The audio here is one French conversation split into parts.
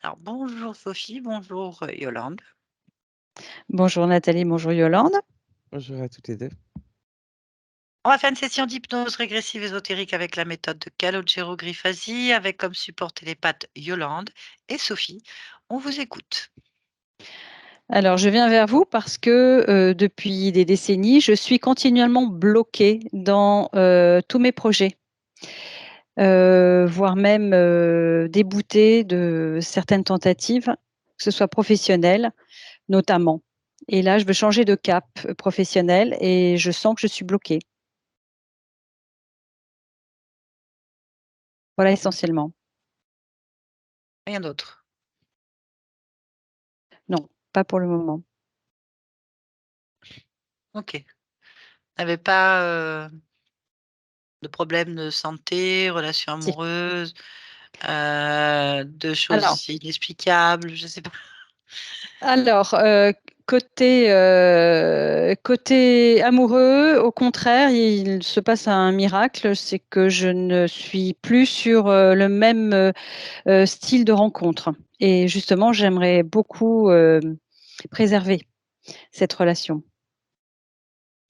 Alors bonjour Sophie, bonjour Yolande. Bonjour Nathalie, bonjour Yolande. Bonjour à toutes les 2. On va faire une session d'hypnose régressive ésotérique avec la méthode de Calogero Griffasi, avec comme support télépathe Yolande et Sophie. On vous écoute. Alors, je viens vers vous parce que depuis des décennies, je suis continuellement bloquée dans tous mes projets, voire même déboutée de certaines tentatives, que ce soit professionnelles notamment. Et là, je veux changer de cap professionnel et je sens que je suis bloquée. Voilà essentiellement. Rien d'autre. Non, pas pour le moment. Ok. Vous n'avez pas de problème de santé, relations Si. amoureuses, de Alors, choses inexplicables, je ne sais pas. Alors, côté amoureux, au contraire, il se passe un miracle, c'est que je ne suis plus sur, le même, style de rencontre et justement, j'aimerais beaucoup, préserver cette relation. Bon,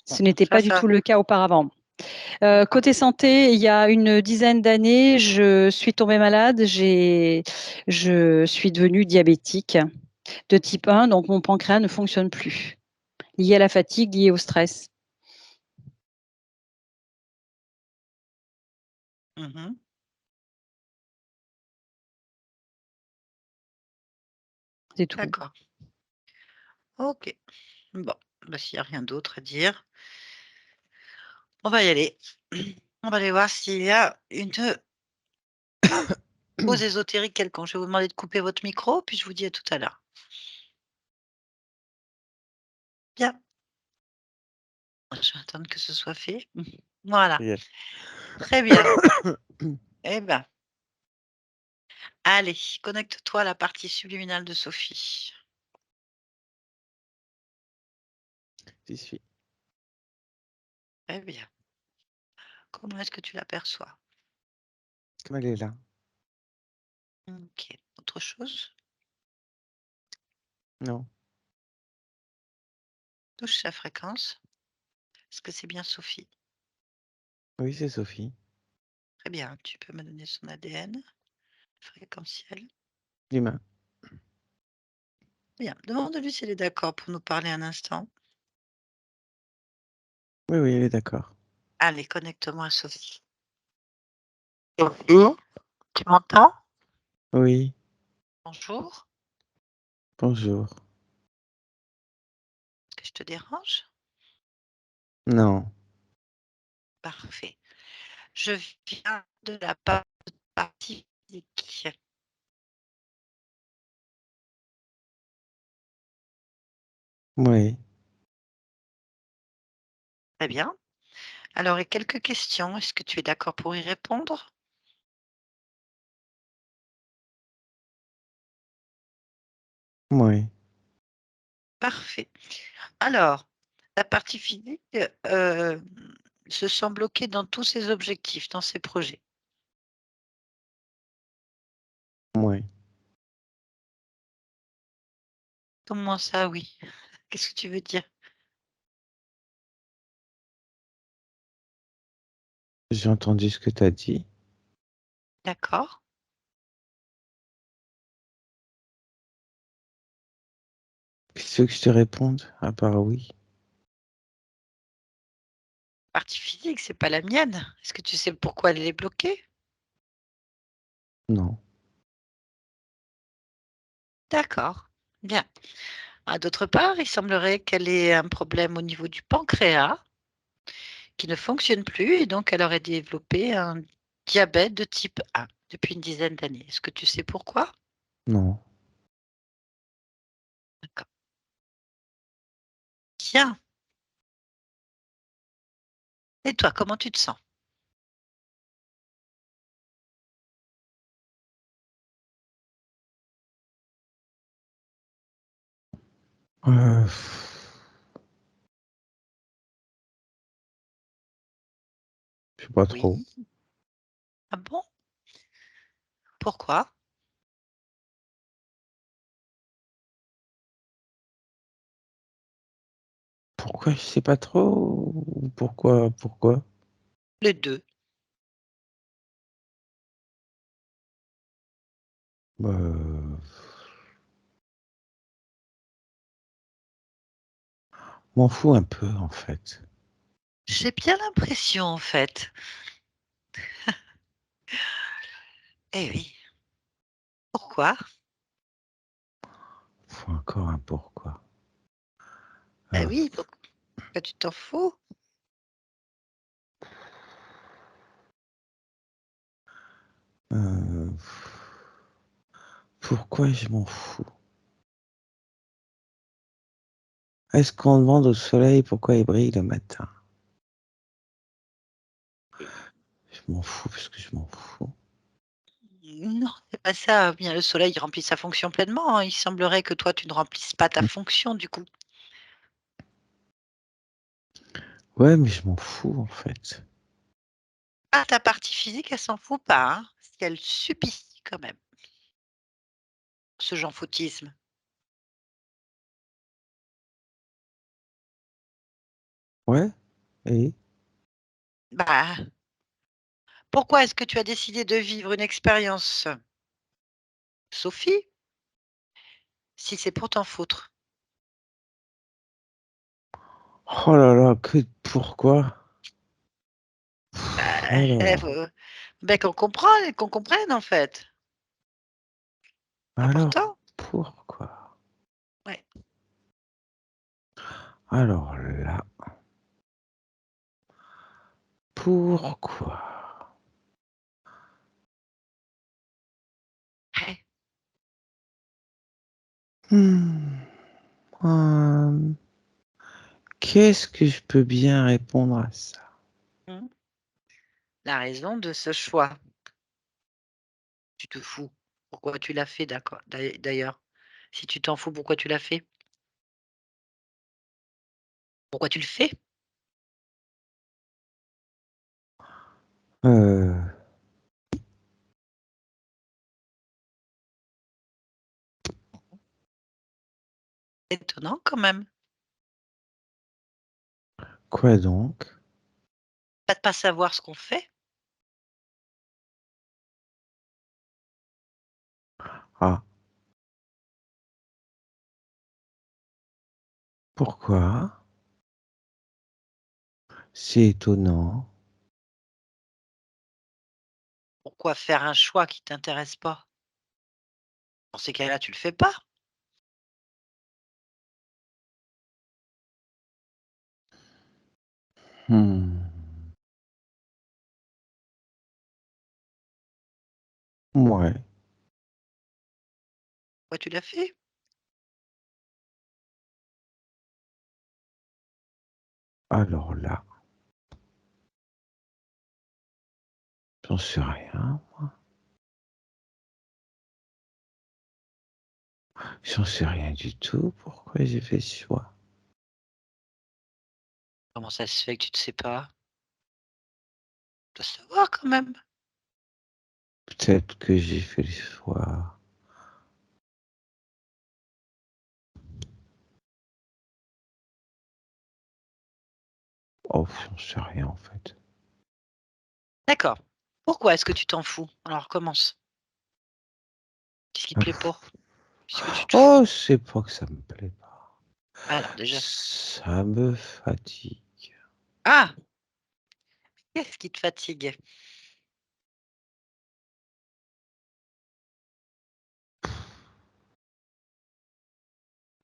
Ce n'était pas du ça. tout le cas auparavant. D'accord. Côté santé, il y a une dizaine d'années, je suis tombée malade, je suis devenue diabétique de type 1, donc mon pancréas ne fonctionne plus, lié à la fatigue, lié au stress. Mhm. C'est tout. D'accord. Ok. Bon, bah, s'il n'y a rien d'autre à dire, on va y aller. On va aller voir s'il y a une pause ésotérique quelconque. Je vais vous demander de couper votre micro, puis je vous dis à tout à l'heure. Bien. Je vais attendre que ce soit fait. Voilà. Yes. Très bien. Eh bien, allez, connecte-toi à la partie subliminale de Sophie. J'y suis. Très bien. Comment est-ce que tu l'aperçois? Comme elle est là. Ok. Autre chose? Non. Touche sa fréquence. Est-ce que c'est bien Sophie? Oui, c'est Sophie. Très bien. Tu peux me donner son ADN fréquentiel. L'humain. Bien. Demande-lui si elle est d'accord pour nous parler un instant. Oui, oui, elle est d'accord. Allez, connecte-moi à Sophie. Sophie, tu m'entends? Oui. Bonjour. Bonjour. Est-ce que je te dérange? Non. Parfait. Je viens de la partie physique. Oui. Très bien. Alors, et quelques questions. Est-ce que tu es d'accord pour y répondre? Oui. Parfait. Alors, la partie physique se sent bloquée dans tous ses objectifs, dans ses projets. Oui. Comment ça, oui? Qu'est-ce que tu veux dire? J'ai entendu ce que tu as dit. D'accord. Qu'est-ce que tu veux que je te réponde? À part oui. Partie physique, c'est pas la mienne. Est-ce que tu sais pourquoi elle est bloquée? Non. D'accord. Bien. Ah, d'autre part, il semblerait qu'elle ait un problème au niveau du pancréas qui ne fonctionne plus et donc elle aurait développé un diabète de type 1 depuis une dizaine d'années. Est-ce que tu sais pourquoi? Non. D'accord. Bien. Et toi, comment tu te sens? Euh, Je sais pas trop. Oui. Ah bon? Pourquoi? Pourquoi? Je sais pas trop. Pourquoi? Les 2. Heu, m'en fous un peu, en fait. J'ai bien l'impression, en fait. Eh oui. Pourquoi? Faut encore un pourquoi. Bah Heu, oui, pourquoi tu t'en fous? heu, pourquoi je m'en fous? Est-ce qu'on demande au soleil pourquoi il brille le matin? Je m'en fous parce que je m'en fous. Non, c'est pas ça. Bien, le soleil remplit sa fonction pleinement, hein. Il semblerait que toi, tu ne remplisses pas ta Mmh. fonction, du coup. Ouais, mais je m'en fous, en fait. Ah, ta partie physique, elle s'en fout pas, hein, parce qu'elle subit quand même ce j'en foutisme. Ouais et Bah, pourquoi est-ce que tu as décidé de vivre une expérience, Sophie, si c'est pour t'en foutre? oh là là, que pourquoi? Faut Alors ben, qu'on comprenne, en fait. alors Important. pourquoi? Ouais. Alors là, pourquoi? Ouais. Mmh, hem, qu'est-ce que je peux bien répondre à ça? Mmh. La raison de ce choix. Tu te fous. Pourquoi tu l'as fait d'accord d'ailleurs? Si tu t'en fous, pourquoi tu l'as fait? Pourquoi tu le fais? Heu, Étonnant quand même. quoi donc? Pas de pas savoir ce qu'on fait. Ah, pourquoi? C'est étonnant. Pourquoi faire un choix qui t'intéresse pas? Dans ces cas-là, tu le fais pas. Mmh, mouais, Pourquoi tu l'as fait? alors là, j'en sais rien. J'en sais rien du tout. Pourquoi j'ai fait ce choix? Comment ça se fait que tu ne sais pas? Tu dois savoir quand même. Peut-être que j'ai fait le choix. Oh, j'en sais rien en fait. D'accord. Pourquoi est-ce que tu t'en fous? Alors commence. Qu'est-ce qui te plaît pas? Puisque tu te fous? Oh, c'est pas que ça me plaît pas. Alors déjà. Ça me fatigue. Ah! Qu'est-ce qui te fatigue?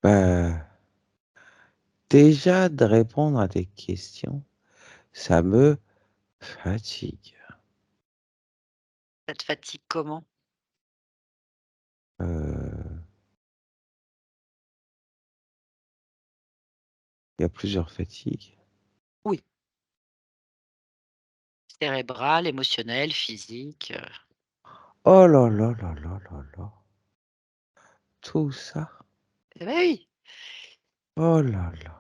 Bah, déjà de répondre à des questions, ça me fatigue. Ça te fatigue comment? Heu, il y a plusieurs fatigues. Oui. Cérébrale, émotionnelle, physique, Oh là là là là là là. Tout ça. eh bah oui. Oh là là.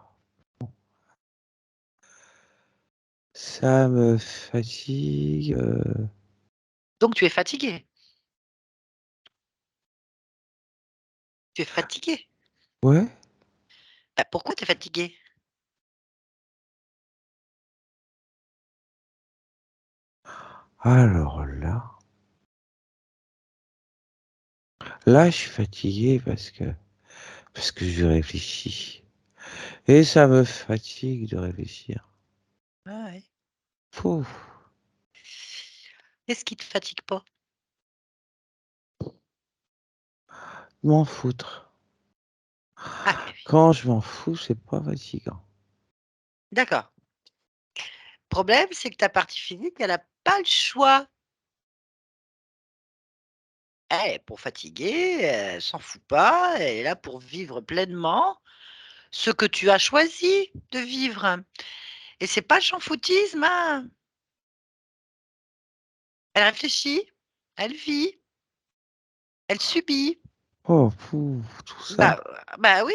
Ça me fatigue, Donc tu es fatigué? Tu es fatigué? ouais. Bah, pourquoi tu es fatigué? Alors là, je suis fatigué parce que je réfléchis. Et ça me fatigue de réfléchir. Ah ouais. Pouf, Qu'est-ce qui te fatigue pas? m'en foutre. Ah oui, Quand je m'en fous, c'est pas fatigant. d'accord. Le problème, c'est que ta partie physique, elle a pas le choix. Elle est pour fatiguer, elle s'en fout pas, elle est là pour vivre pleinement ce que tu as choisi de vivre. Et c'est pas le champ-foutisme, hein. Elle réfléchit, elle vit, elle subit. Oh, pouf, tout ça. Bah oui,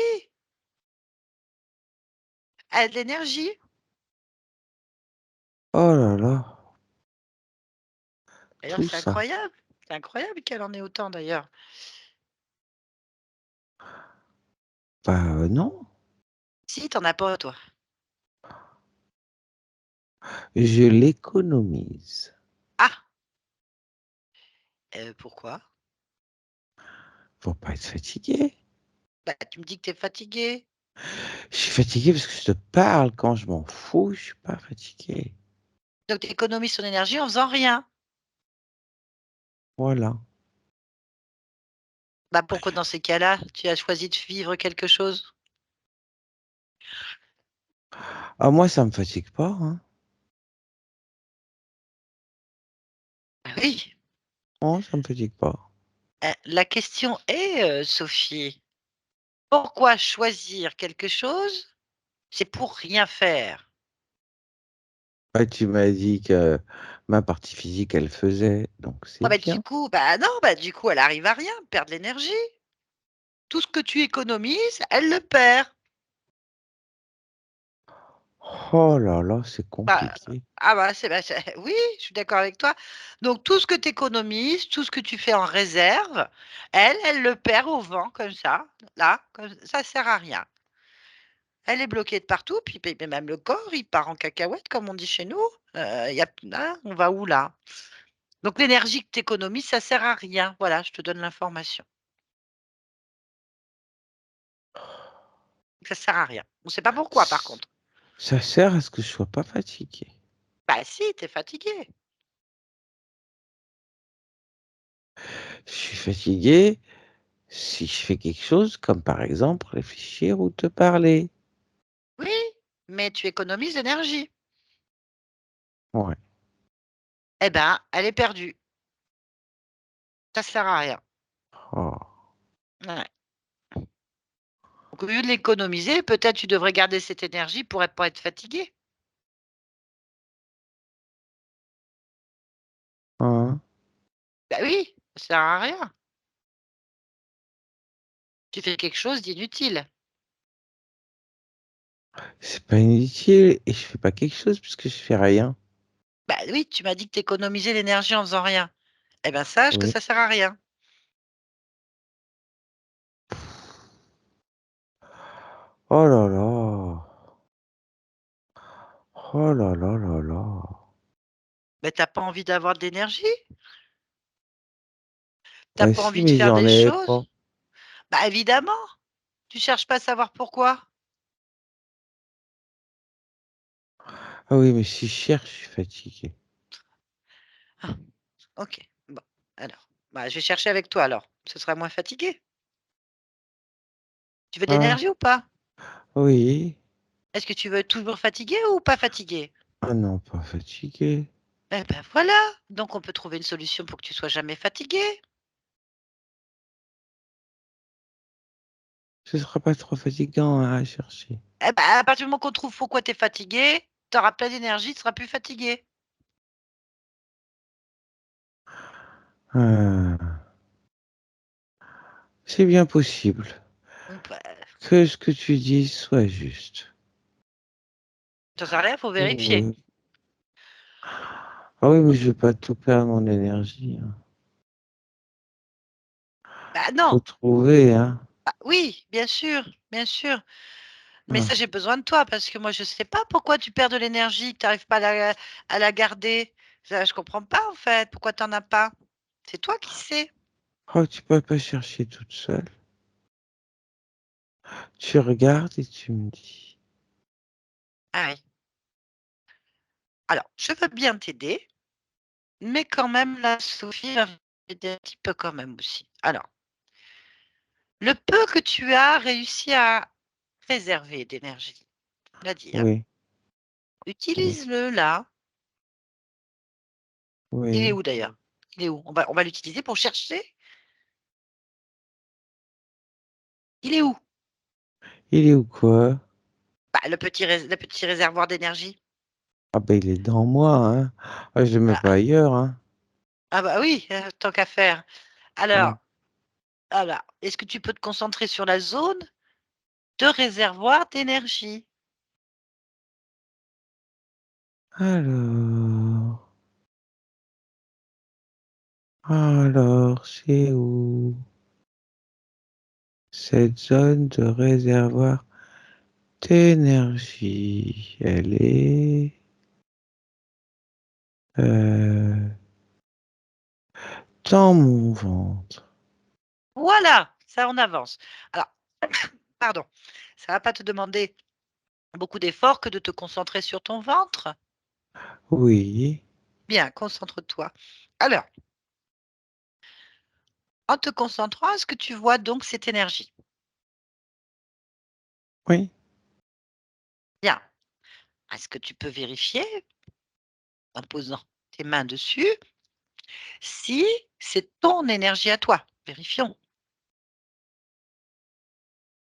elle a de l'énergie. Oh là là, D'ailleurs, tout ça. c'est incroyable qu'elle en ait autant d'ailleurs. Bah non, Si, tu en as pas toi? je l'économise. Ah! Pourquoi? Pour pas être fatigué. Bah, tu me dis que tu es fatigué. Je suis fatigué parce que je te parle. Quand je m'en fous, je suis pas fatigué. Donc tu économises ton énergie en faisant rien. Voilà. Bah, pourquoi dans ces cas-là, tu as choisi de vivre quelque chose? Ah, moi, ça me fatigue pas, hein. Bah oui. Non, ça me fatigue pas. La question est, Sophie, pourquoi choisir quelque chose? C'est pour rien faire. Bah, tu m'as dit que ma partie physique, elle faisait, donc c'est Ah bah, du bien. coup, bah non, bah du coup, elle arrive à rien, perd de l'énergie. Tout ce que tu économises, elle le perd. Oh là là, c'est Bah, compliqué. oui, je suis d'accord avec toi. Donc tout ce que tu économises, tout ce que tu fais en réserve, elle le perd au vent comme ça, là, comme ça sert à rien. Elle est bloquée de partout, puis même le corps, il part en cacahuète comme on dit chez nous. Il y a hein, on va où là? Donc l'énergie que tu économises, ça sert à rien. Voilà, je te donne l'information. Ça sert à rien. On ne sait pas pourquoi par S- contre. Ça sert à ce que je sois pas fatigué. Bah si, tu es fatigué. Je suis fatigué si je fais quelque chose comme par exemple réfléchir ou te parler. Oui, mais tu économises l'énergie. Ouais. Eh ben, elle est perdue. Ça sert à rien. Oh. Ouais. Donc au lieu de l'économiser, peut-être tu devrais garder cette énergie pour pas être fatigué. Hein. Bah oui, ça sert à rien. Tu fais quelque chose d'inutile. C'est pas inutile et je fais pas quelque chose puisque je fais rien. Bah oui, tu m'as dit que tu économisais l'énergie en faisant rien. Eh ben sache que Oui. ça sert à rien. Oh là là. Oh là là là là. Mais t'as pas envie d'avoir de l'énergie? T'as Bah pas si, envie de mais faire j'en des ai choses? pas. Bah évidemment. Tu cherches pas à savoir pourquoi? Ah oui, mais si je cherche, je suis fatigué. Ah, OK. Bon, alors, bah, je vais chercher avec toi alors. Ce sera moins fatigué. Tu veux de Ah l'énergie ou pas? oui. Est-ce que tu veux être toujours fatigué ou pas fatigué? Ah non, pas fatigué. Eh ben voilà, donc on peut trouver une solution pour que tu sois jamais fatigué. Ce sera pas trop fatigant hein, à chercher. Eh ben, à partir du moment qu'on trouve pourquoi tu es fatigué, tu auras plein d'énergie, tu seras plus fatigué. Ah, c'est bien possible Bah, que ce que tu dis soit juste. j'en sais rien, faut vérifier. Oui. Ah oui, mais je vais pas tout perdre mon énergie, hein. Bah Faut non, trouver, hein. bah oui, bien sûr. Mais ça, Ah, j'ai besoin de toi parce que moi, je sais pas pourquoi tu perds de l'énergie, que tu arrives pas à la garder. Ça, je comprends pas, en fait. Pourquoi tu en as pas? C'est toi qui sais. Oh, tu peux pas chercher toute seule. Tu regardes et tu me dis. Ah oui. Alors, je veux bien t'aider, mais quand même, là, Sophie va m'aider un petit peu quand même aussi. Alors, le peu que tu as réussi à réserver d'énergie, c'est-à-dire, Oui, oui, utilise-le là. Il est oui. où d'ailleurs? Il est où? On va l'utiliser pour chercher. Il est où? Il est où quoi? Bah, le petit réservoir d'énergie. Ah ben il est dans moi, hein. Ah, je le mets pas Ah, ailleurs, hein. ah bah oui, tant qu'à faire. Ah. Alors, est-ce que tu peux te concentrer sur la zone de réservoir d'énergie? Alors, alors, c'est où cette zone de réservoir d'énergie? Elle est euh, dans mon ventre. Voilà, ça on avance. Alors, pardon, ça va pas te demander beaucoup d'efforts que de te concentrer sur ton ventre? Oui, Bien, concentre-toi. Alors, en te concentrant, est-ce que tu vois donc cette énergie? oui. Bien. Est-ce que tu peux vérifier, en posant tes mains dessus, si c'est ton énergie à toi? Vérifions.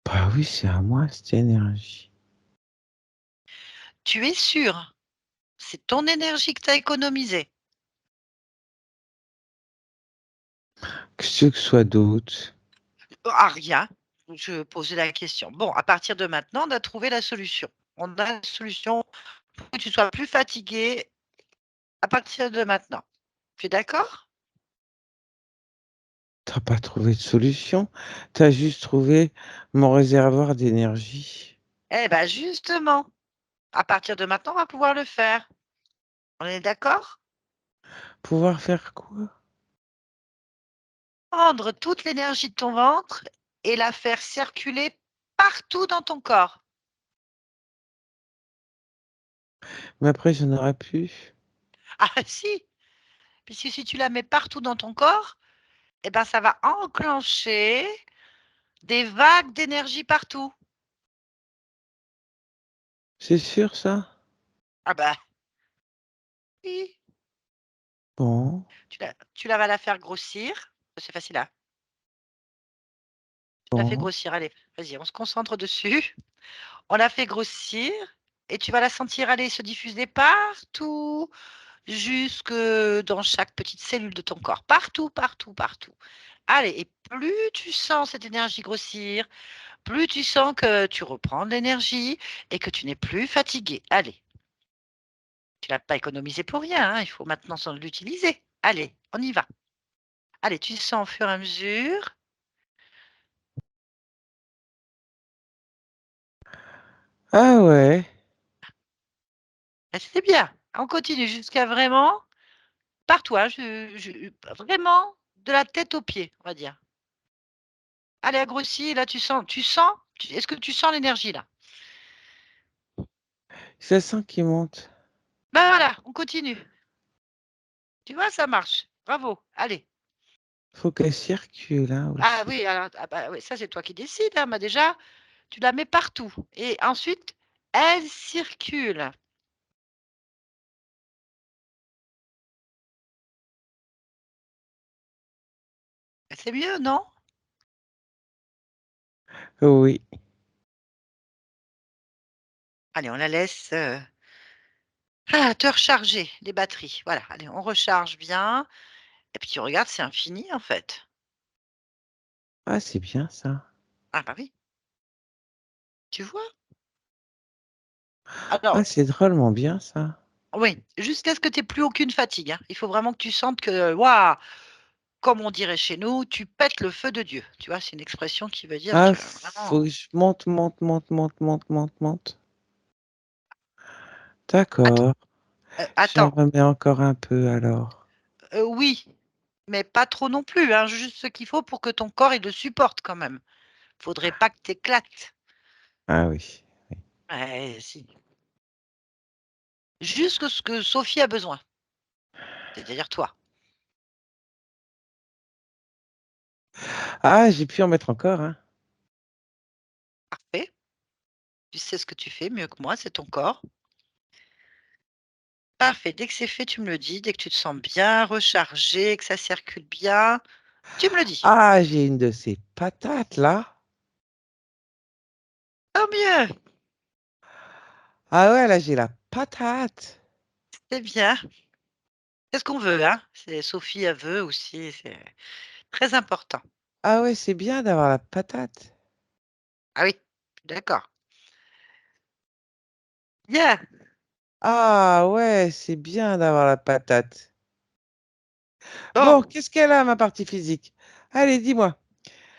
Bah oui, c'est à moi cette énergie. Tu es sûr? C'est ton énergie que tu as économisée? Que ce que soit d'autre. Ah, rien. Je posais la question. Bon, à partir de maintenant, on a trouvé la solution. On a la solution pour que tu sois plus fatigué à partir de maintenant. Tu es d'accord? T'as pas trouvé de solution. T'as juste trouvé mon réservoir d'énergie. Eh bien, justement, à partir de maintenant, on va pouvoir le faire. On est d'accord? Pouvoir faire quoi? Prendre toute l'énergie de ton ventre et la faire circuler partout dans ton corps. Mais après, j'en aurais plus. Ah si, puisque si tu la mets partout dans ton corps, eh ben, ça va enclencher des vagues d'énergie partout. C'est sûr ça? Ah bah oui, Bon, tu la vas la faire grossir. C'est facile, hein. Tu la fais bon. grossir, allez, vas-y, on se concentre dessus. On la fait grossir et tu vas la sentir aller se diffuser partout, jusque dans chaque petite cellule de ton corps. Partout, partout, partout. Allez, et plus tu sens cette énergie grossir, plus tu sens que tu reprends de l'énergie et que tu n'es plus fatigué. Allez, tu l'as pas économisé pour rien, hein, il faut maintenant l'utiliser. Allez, on y va. Allez, tu sens au fur et à mesure. Ah ouais, Ah, c'est bien. On continue jusqu'à vraiment partout, hein, vraiment de la tête aux pieds, on va dire. Allez, elle grossit, là est-ce que tu sens l'énergie là? ça sent qu'il monte. Ben voilà, on continue. Tu vois, ça marche. Bravo, allez. Faut qu'elle circule, hein, Ah aussi. oui, alors, ah bah oui, ça c'est toi qui décides, hein, mais déjà, tu la mets partout. Et ensuite, elle circule. C'est mieux, non? Oui. Allez, on la laisse te recharger les batteries. Voilà, allez, on recharge bien. Et puis tu regardes, c'est infini en fait. Ah, c'est bien ça. Ah bah oui, tu vois? Ah, Alors, c'est drôlement bien ça. oui, jusqu'à ce que tu aies plus aucune fatigue, hein. Il faut vraiment que tu sentes que, waouh, comme on dirait chez nous, tu pètes le feu de Dieu. Tu vois, c'est une expression qui veut dire Ah, que faut que vraiment, je monte, monte, monte, monte, monte, monte, monte. à t D'accord. J'en Attends, remets encore un peu alors. oui, mais pas trop non plus, hein, juste ce qu'il faut pour que ton corps, il le supporte quand même. Faudrait pas que tu éclates. Ah oui. Ouais, si. Juste ce que Sophie a besoin, c'est-à-dire toi. Ah, j'ai pu en mettre encore, hein. Parfait. Tu sais ce que tu fais mieux que moi, c'est ton corps. Parfait. Dès que c'est fait, tu me le dis. Dès que tu te sens bien rechargé, que ça circule bien, tu me le dis. Ah, j'ai une de ces patates là. Tant mieux, Ah ouais, là j'ai la patate. c'est bien. C'est ce qu'on veut, hein. C'est Sophie, elle veut aussi. C'est très important. Ah ouais, c'est bien d'avoir la patate. Ah oui, d'accord. Bien. Ah ouais, c'est bien d'avoir la patate. Bon, Bon, qu'est-ce qu'elle a, ma partie physique? Allez, dis-moi.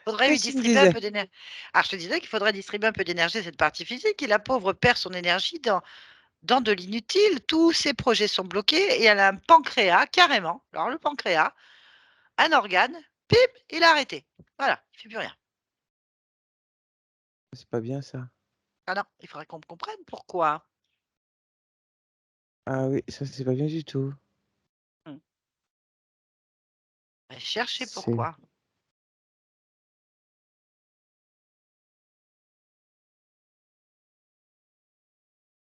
faudrait lui Qu'est-ce que tu me distribuer un disais? peu d'énergie. Alors, je te disais qu'il faudrait distribuer un peu d'énergie à cette partie physique et la pauvre perd son énergie dans de l'inutile. Tous ses projets sont bloqués et elle a un pancréas, carrément. Alors, le pancréas, un organe, pip, il a arrêté. Voilà, il fait plus rien. C'est pas bien ça. Ah non, il faudrait qu'on comprenne pourquoi. Ah oui, ça c'est pas bien du tout. Hmm. Cherchez C'est pourquoi.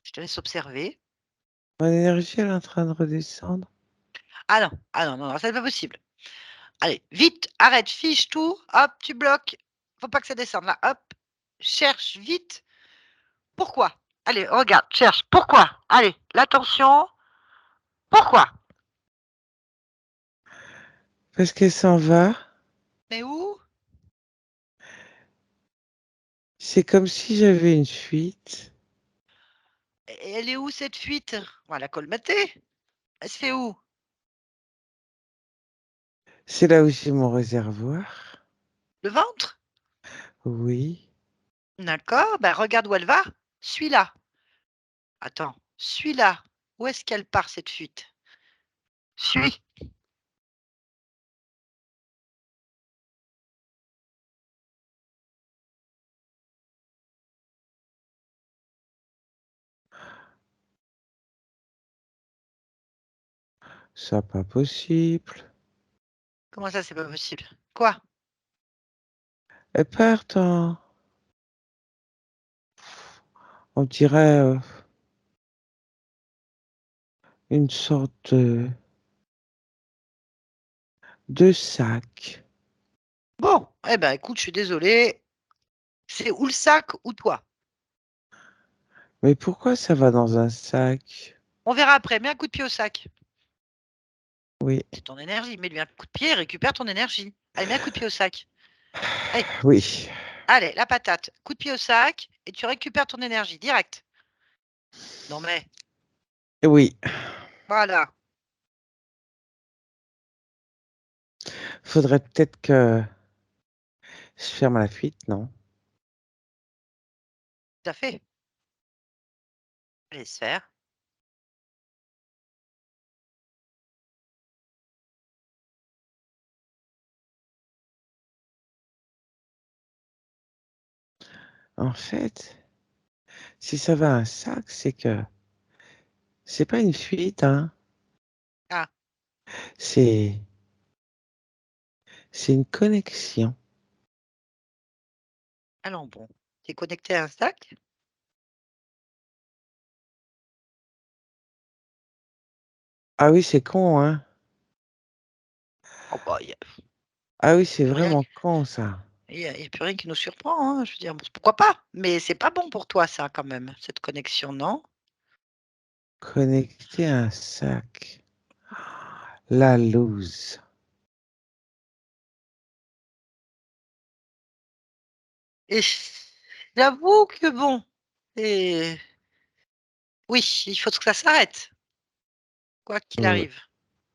Je te laisse observer. mon énergie, elle est en train de redescendre. Ah non, non, non, c'est pas possible. Allez, vite, arrête, fiche tout, hop, tu bloques. Faut pas que ça descende là, hop. Cherche vite. Pourquoi? Allez, regarde, cherche. Pourquoi? Allez, l'attention. Pourquoi? Parce qu'elle s'en va. Mais où? C'est comme si j'avais une fuite. Elle est où cette fuite? On va la colmater. Elle se fait où? C'est là où j'ai mon réservoir. Le ventre? Oui. D'accord, ben regarde où elle va. Suis-la. Attends, suis-la. Où est-ce qu'elle part cette fuite? Suis. Ça pas possible. Comment ça, c'est pas possible? Quoi? Elle part en, on dirait, une sorte de sac. Bon, eh ben écoute, je suis désolée. C'est ou le sac ou toi. Mais pourquoi ça va dans un sac? On verra après. Mets un coup de pied au sac. Oui, C'est ton énergie. Mets-lui un coup de pied, récupère ton énergie. Allez, mets un coup de pied au sac. Allez, oui, allez, la patate. Coup de pied au sac et tu récupères ton énergie direct. Non mais, oui. voilà. Faudrait peut-être que je ferme la fuite, non? Tout à fait. Laisse faire. En fait, si ça va un sac, c'est que c'est pas une fuite, hein. Ah, C'est c'est une connexion. allons bon. T'es connecté à un sac? Ah oui, c'est con, hein. Oh bah, il n'y a, Ah oui, c'est plus rien, vraiment con, ça. y a plus rien qui nous surprend, hein. Je veux dire, bon, pourquoi pas? Mais c'est pas bon pour toi, ça, quand même, cette connexion, non? Connecté à un sac. La loose. Et j'avoue que bon, et oui, il faut que ça s'arrête, quoi qu'il Oui, arrive.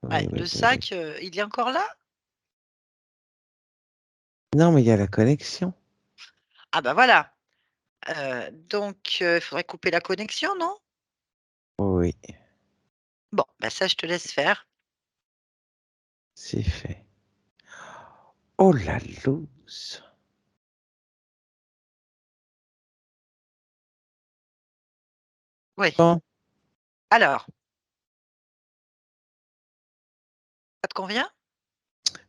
oui, Ouais, oui, le oui, oui. sac, il est encore là? Non, mais il y a la connexion. Ah bah voilà. Donc, il faudrait couper la connexion, non? Oui. Bon, bah ça, je te laisse faire. C'est fait. Oh la loose. Oui. Bon, Alors, ça te convient?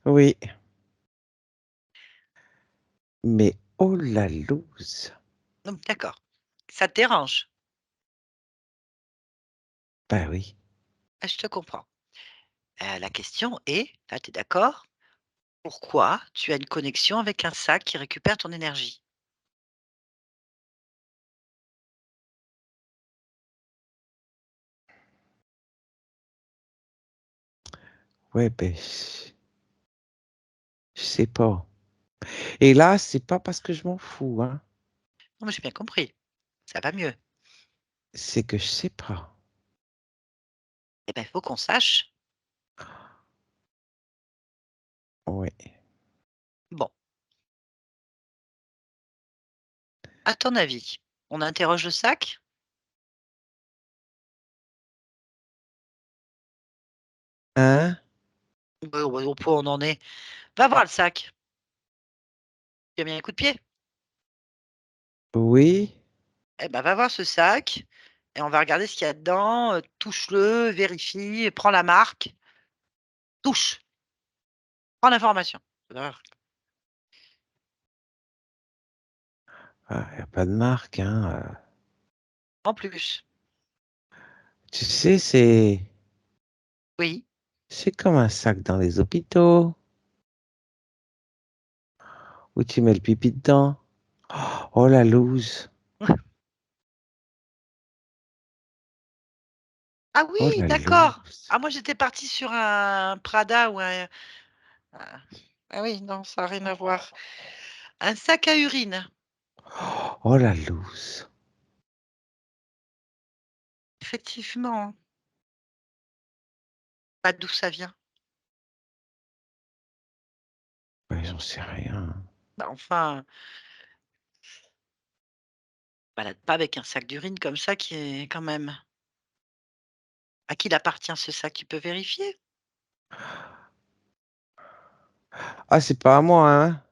oui. Mais oh la loose. Donc, d'accord. Ça te dérange? Bah oui. Ah, je te comprends. La question est, là, tu es d'accord? Pourquoi tu as une connexion avec un sac qui récupère ton énergie? Ouais, ben, je sais pas. Et là, c'est pas parce que je m'en fous, hein. Non, mais j'ai bien compris. Ça va mieux. C'est que je sais pas. Eh ben, il faut qu'on sache. Ouais. Bon, à ton avis, on interroge le sac? Hein? Au point où on en est. Va voir le sac. Tu as mis un coup de pied? Oui. Eh ben, va voir ce sac et on va regarder ce qu'il y a dedans. Touche-le, vérifie, prends la marque. Touche, prends l'information. Ah, y a pas de marque, hein. En plus. Tu sais, Oui. c'est comme un sac dans les hôpitaux où tu mets le pipi dedans. Oh la loose. Ah Oh oui, la d'accord. loose. Ah moi j'étais partie sur un Prada ou un ah oui, non, ça a rien à voir. Un sac à urine. Oh la loose. Effectivement, pas d'où ça vient. Ouais, j'en sais rien. Bah, enfin, balade pas avec un sac d'urine comme ça qui est quand même à qui il appartient ce sac? Tu peux vérifier? Ah, c'est pas à moi, hein.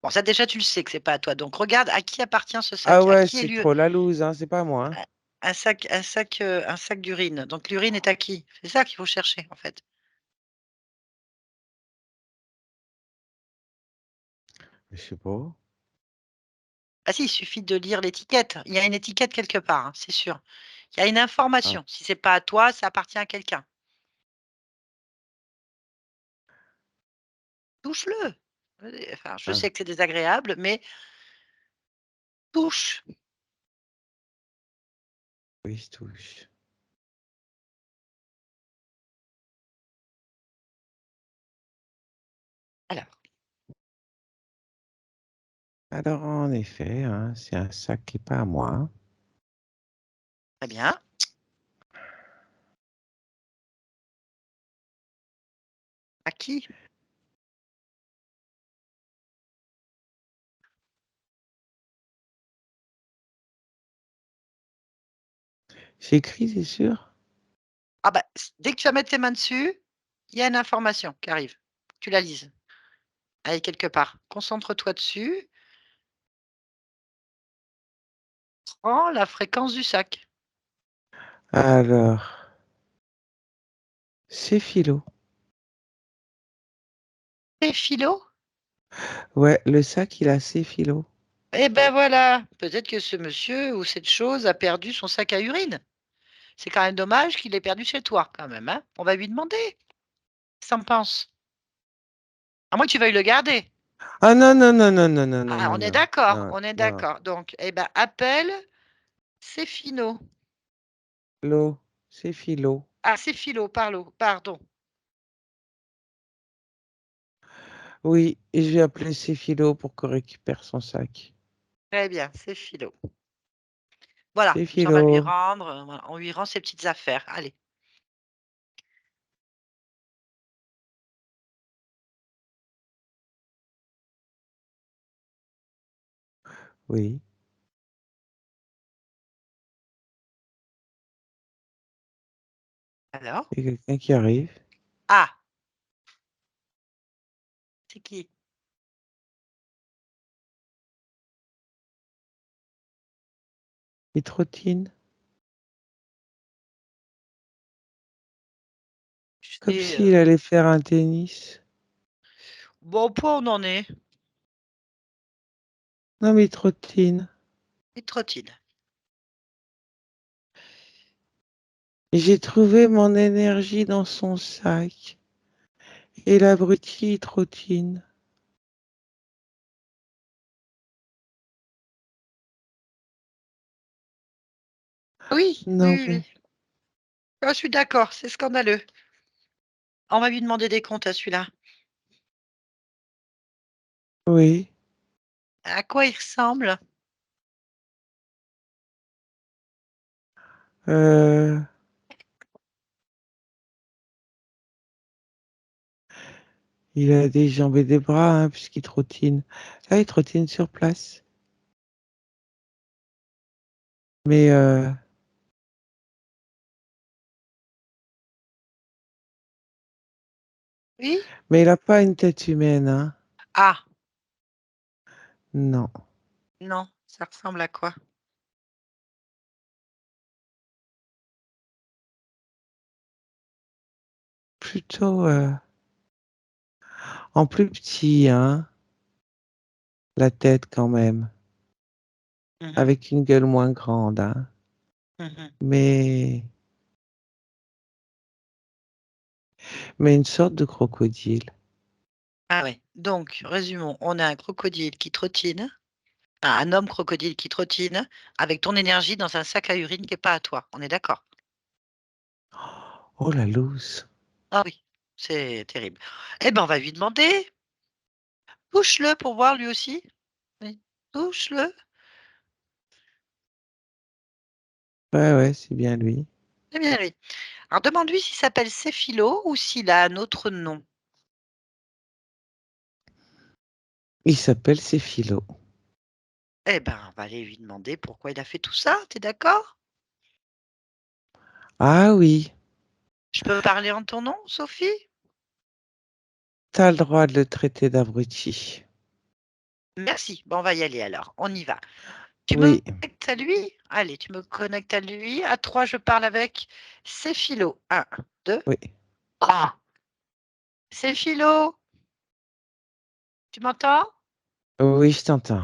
Bon ça déjà tu le sais que c'est pas à toi, donc regarde à qui appartient ce Ah sac? À ouais, qui est c'est trop la loose, hein. C'est pas à moi, hein. un sac d'urine. Donc l'urine est à qui? C'est ça qu'il faut chercher en fait. Je sais pas. Ah si, il suffit de lire l'étiquette. Il y a une étiquette quelque part, hein, c'est sûr. Il y a une Ah, information. Si c'est pas à toi, ça appartient à quelqu'un. Touche-le. Enfin, je ah, sais que c'est désagréable, mais touche. oui, je touche. Alors, Alors, en effet, hein, c'est un sac qui est pas à moi. très bien. À qui? C'est écrit, c'est sûr? Ah bah, dès que tu vas mettre tes mains dessus, il y a une information qui arrive. Tu la lises. Elle est quelque part. Concentre-toi dessus. Prends la fréquence du sac. Alors, c'est philo. Et philo? Ouais, le sac, il a ses philo. Eh ben voilà. Peut-être que ce monsieur ou cette chose a perdu son sac à urine. C'est quand même dommage qu'il ait perdu chez toi, quand même, hein? On va lui demander. Qu'est-ce que tu en penses? À moins que tu veuilles le garder. Ah non, non, non, non, non, non, non, Ah, non, on est non, d'accord, non, on est non. d'accord. Donc, eh ben, appelle Céfino. Philo, c'est philo. Ah, Céphilo, pardon. Oui, et je vais appeler ses philo pour qu'on récupère son sac. Très bien, Céphilo. Voilà, C'est comme ça, on va lui philo. rendre, voilà, on lui rend ses petites affaires. Allez. Oui. Alors? Il y a quelqu'un qui arrive. Ah! C'est qui? Il trottine. Comme C'est, s'il allait faire un tennis. bon, au point où on en est. Non, mais il trottine. Il trottine. J'ai trouvé mon énergie dans son sac. Et l'abruti, il trottine. Oui, Non, oui, oui, mais oui. Ah, je suis d'accord, c'est scandaleux. On va lui demander des comptes à celui-là. oui. À quoi il ressemble? Euh, il a des jambes et des bras, hein, puisqu'il trottine. Là, il trottine sur place. Mais, Oui? mais il n'a pas une tête humaine, hein. Ah, Non. non, ça ressemble à quoi? Plutôt en plus petit, hein. La tête quand même. Mhm, Avec une gueule moins grande, hein. mhm. Mais, mais une sorte de crocodile. Ah ouais. Donc, résumons, on a un crocodile qui trottine, un homme crocodile qui trottine avec ton énergie dans un sac à urine qui n'est pas à toi. On est d'accord? Oh la loose. Ah oui, c'est terrible. Eh ben, on va lui demander. Touche-le pour voir lui aussi. Oui. Touche-le. Ouais, ouais, c'est bien lui. C'est bien lui. Alors, demande-lui s'il s'appelle Céphilo ou s'il a un autre nom. Il s'appelle Céphilo. Eh ben, on va aller lui demander pourquoi il a fait tout ça. T'es d'accord? Ah oui, Je peux parler en ton nom, Sophie? t'as le droit de le traiter d'abruti. Merci. Bon, on va y aller alors. On y va. Tu me Oui, connectes à lui? Allez, tu me connectes à lui. À 3, je parle avec Céphilo. 1, 2, oui. 3. Céphilo, tu m'entends? Oui, je t'entends.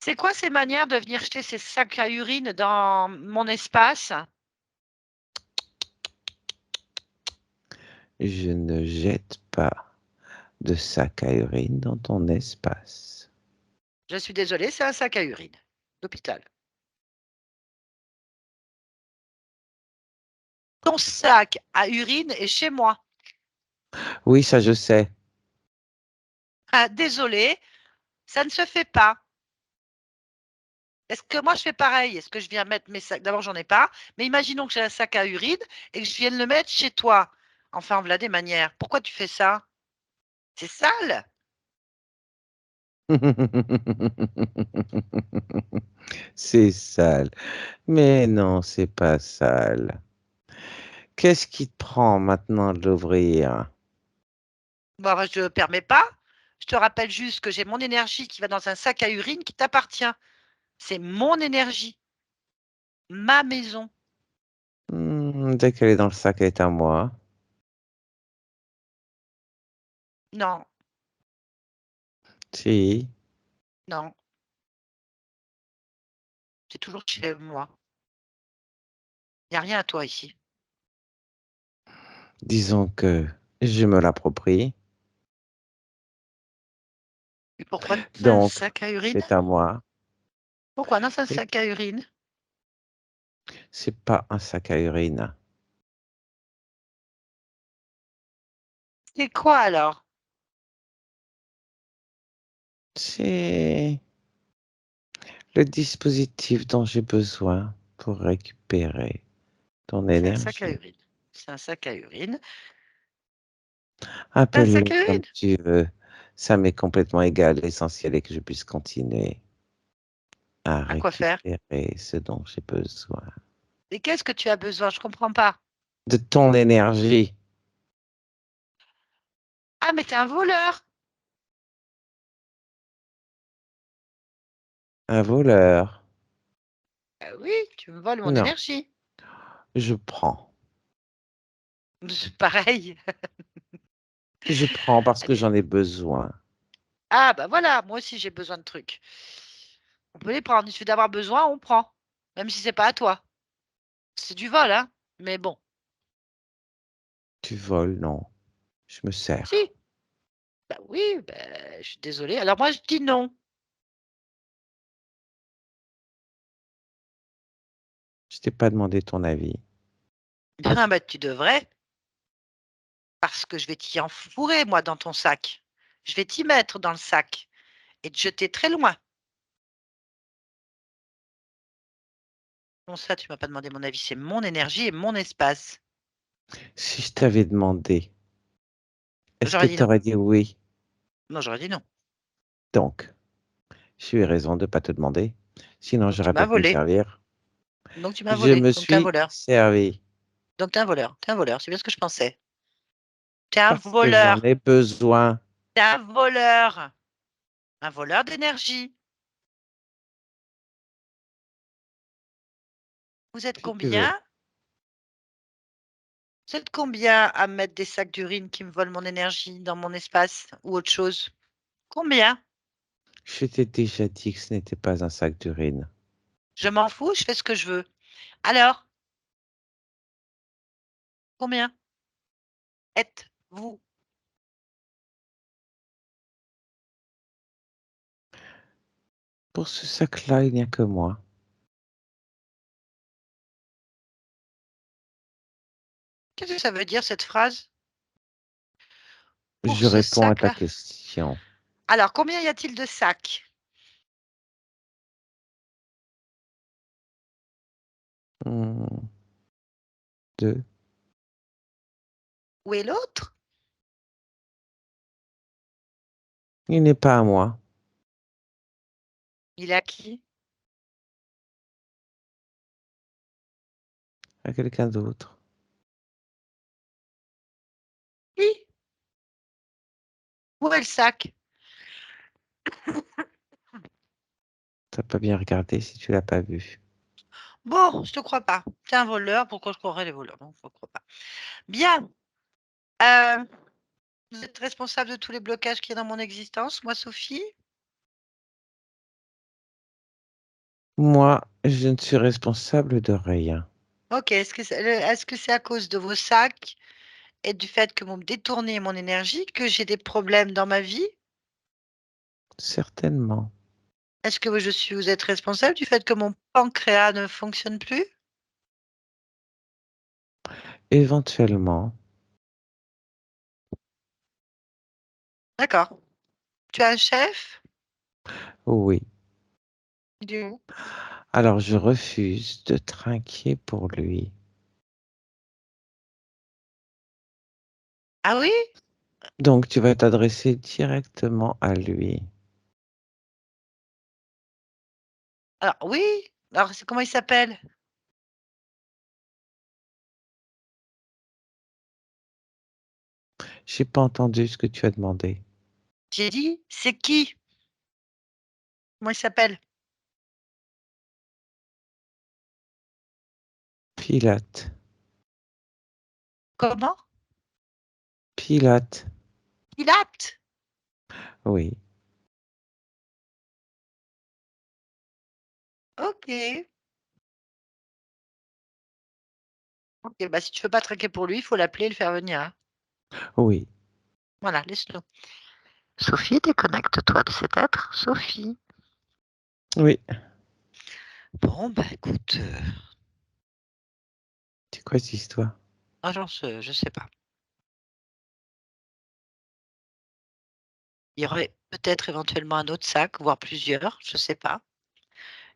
C'est quoi ces manières de venir jeter ces sacs à urine dans mon espace? Je ne jette pas de sac à urine dans ton espace. Je suis désolée, c'est un sac à urine d'hôpital. Ton sac à urine est chez moi. Oui, ça je sais. Ah, désolée, ça ne se fait pas. Est-ce que moi je fais pareil? Est-ce que je viens mettre mes sacs? D'abord, j'en ai pas, mais imaginons que j'ai un sac à urine et que je vienne le mettre chez toi. Enfin, voilà des manières. Pourquoi tu fais ça? C'est sale. C'est sale. Mais non, c'est pas sale. Qu'est-ce qui te prend maintenant de l'ouvrir? Bon, je ne permets pas. Je te rappelle juste que j'ai mon énergie qui va dans un sac à urine qui t'appartient. C'est mon énergie, ma maison. Dès qu'elle est dans le sac, elle est à moi. Non, Si, non, c'est toujours chez moi. Il n'y a rien à toi ici. disons que je me l'approprie. Et pourquoi dans un Donc, sac à urine? c'est à moi. Pourquoi dans un Et sac à urine? c'est pas un sac à urine. C'est quoi alors? C'est le dispositif dont j'ai besoin pour récupérer ton C'est un sac à énergie. urine. C'est un sac à urine. Un sac Appelle-le à comme urine? tu veux. Ça m'est complètement égal. L'essentiel est que je puisse continuer à À quoi faire? récupérer ce dont j'ai besoin. Et qu'est-ce que tu as besoin? Je comprends pas. De ton énergie. Ah, mais t'es un voleur. Un voleur. Oui, tu me voles mon Non, énergie. je prends. C'est pareil. Je prends parce que Allez. j'en ai besoin. Ah, bah voilà, moi aussi j'ai besoin de trucs. On peut les prendre. Il suffit d'avoir besoin, on prend. Même si c'est pas à toi. C'est du vol, hein. Mais bon, Tu voles, non. Je me sers. si. Bah oui, bah, je suis désolée. Alors moi, je dis non. Je t'ai pas demandé ton avis. Ah, bah tu devrais. Parce que je vais t'y enfourrer, moi, dans ton sac. Je vais t'y mettre dans le sac et te jeter très loin. Bon, ça, tu m'as pas demandé mon avis. C'est mon énergie et mon espace. Si je t'avais demandé, est-ce que J'aurais dit tu non. aurais dit oui? Non, j'aurais dit non. Donc, j'ai eu raison de ne pas te demander. Sinon, Donc tu j'aurais m'as pas pu me volé. servir. Donc tu m'as Je volé. me Donc t'es un suis voleur. servi Donc t'es un voleur. T'es un voleur. C'est bien ce que je pensais. T'es un parce que j'en voleur. ai besoin. T'es un voleur. Un voleur d'énergie. Vous êtes Si tu veux. combien? Vous êtes combien à mettre des sacs d'urine qui me volent mon énergie dans mon espace ou autre chose? Combien? Je t'ai déjà dit que ce n'était pas un sac d'urine. Je m'en fous, je fais ce que je veux. Alors, combien êtes-vous? Pour ce sac-là, il n'y a que moi. Qu'est-ce que ça veut dire cette phrase? Pour Je ce réponds à ta sac-là. question. Alors, combien y a-t-il de sacs? Hmm, deux. Où est l'autre? Il n'est pas à moi, Il est à qui? à quelqu'un d'autre. Qui? Où est le sac? T'as pas bien regardé si tu l'as pas vu. Bon, je te crois pas. T'es un voleur, pourquoi je croirais les voleurs? Non, je ne crois pas. Bien. Euh, vous êtes responsable de tous les blocages qu'il y a dans mon existence, moi, Sophie? Moi, je ne suis responsable de rien. Ok, est-ce que c'est à cause de vos sacs et du fait que vous me détournez mon énergie que j'ai des problèmes dans ma vie? Certainement. Est-ce que vous êtes responsable du fait que mon pancréas ne fonctionne plus? Éventuellement, D'accord. Tu as un chef? oui. Il est où? Alors, je refuse de trinquer pour lui. Ah oui? Donc, tu vas t'adresser directement à lui. Alors oui. Alors c'est comment il s'appelle? J'ai pas entendu ce que tu as demandé. J'ai dit, c'est qui? Comment il s'appelle? Pilate. Comment? Pilate. Pilate? Oui. Ok. Ok, bah si tu veux pas traquer pour lui, il faut l'appeler et le faire venir, hein. Oui. Voilà, laisse-le. Sophie, déconnecte-toi de cet être. Sophie. Oui. Bon, bah écoute, C'est quoi cette histoire? je sais pas. Il y aurait peut-être éventuellement un autre sac, voire plusieurs, je sais pas.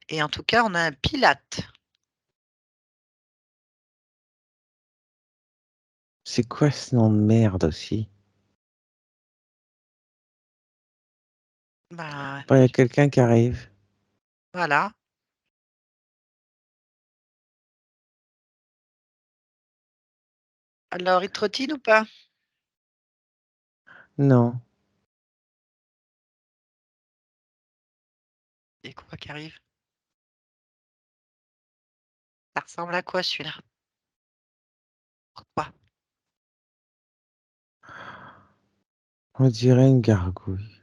Et en tout cas, on a un Pilate. C'est quoi ce nom de merde aussi? Bah, Bon, il y a quelqu'un qui arrive. voilà. Alors, il trottine ou pas? Non. Et quoi qui arrive? Ça ressemble à quoi celui-là? Pourquoi? On dirait une gargouille.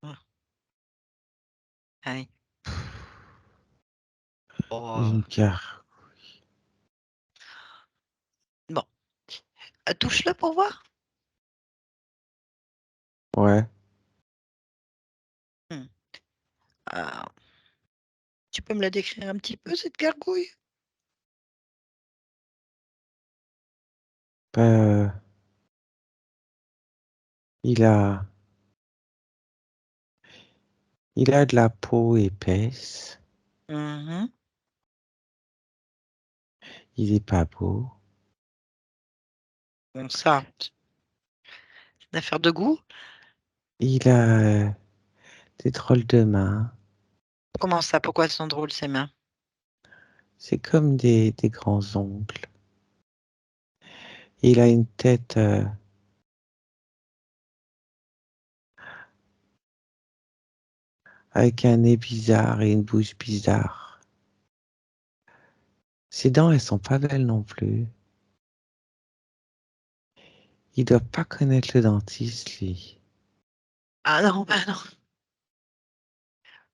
Ah oui. Oh, Une gar. bon. Touche-le pour voir. Ouais. Hmm. Ah, tu peux me la décrire un petit peu, cette gargouille? Bah, il a, il a de la peau épaisse. Mhm. Il est pas beau. Bon, ça, c'est une affaire de goût. Il a des drôles de mains. Comment ça? Pourquoi elles sont drôles, ces mains? C'est comme des grands ongles. Il a une tête avec un nez bizarre et une bouche bizarre. Ses dents, elles sont pas belles non plus. Il doit pas connaître le dentiste, lui. Ah non, bah non.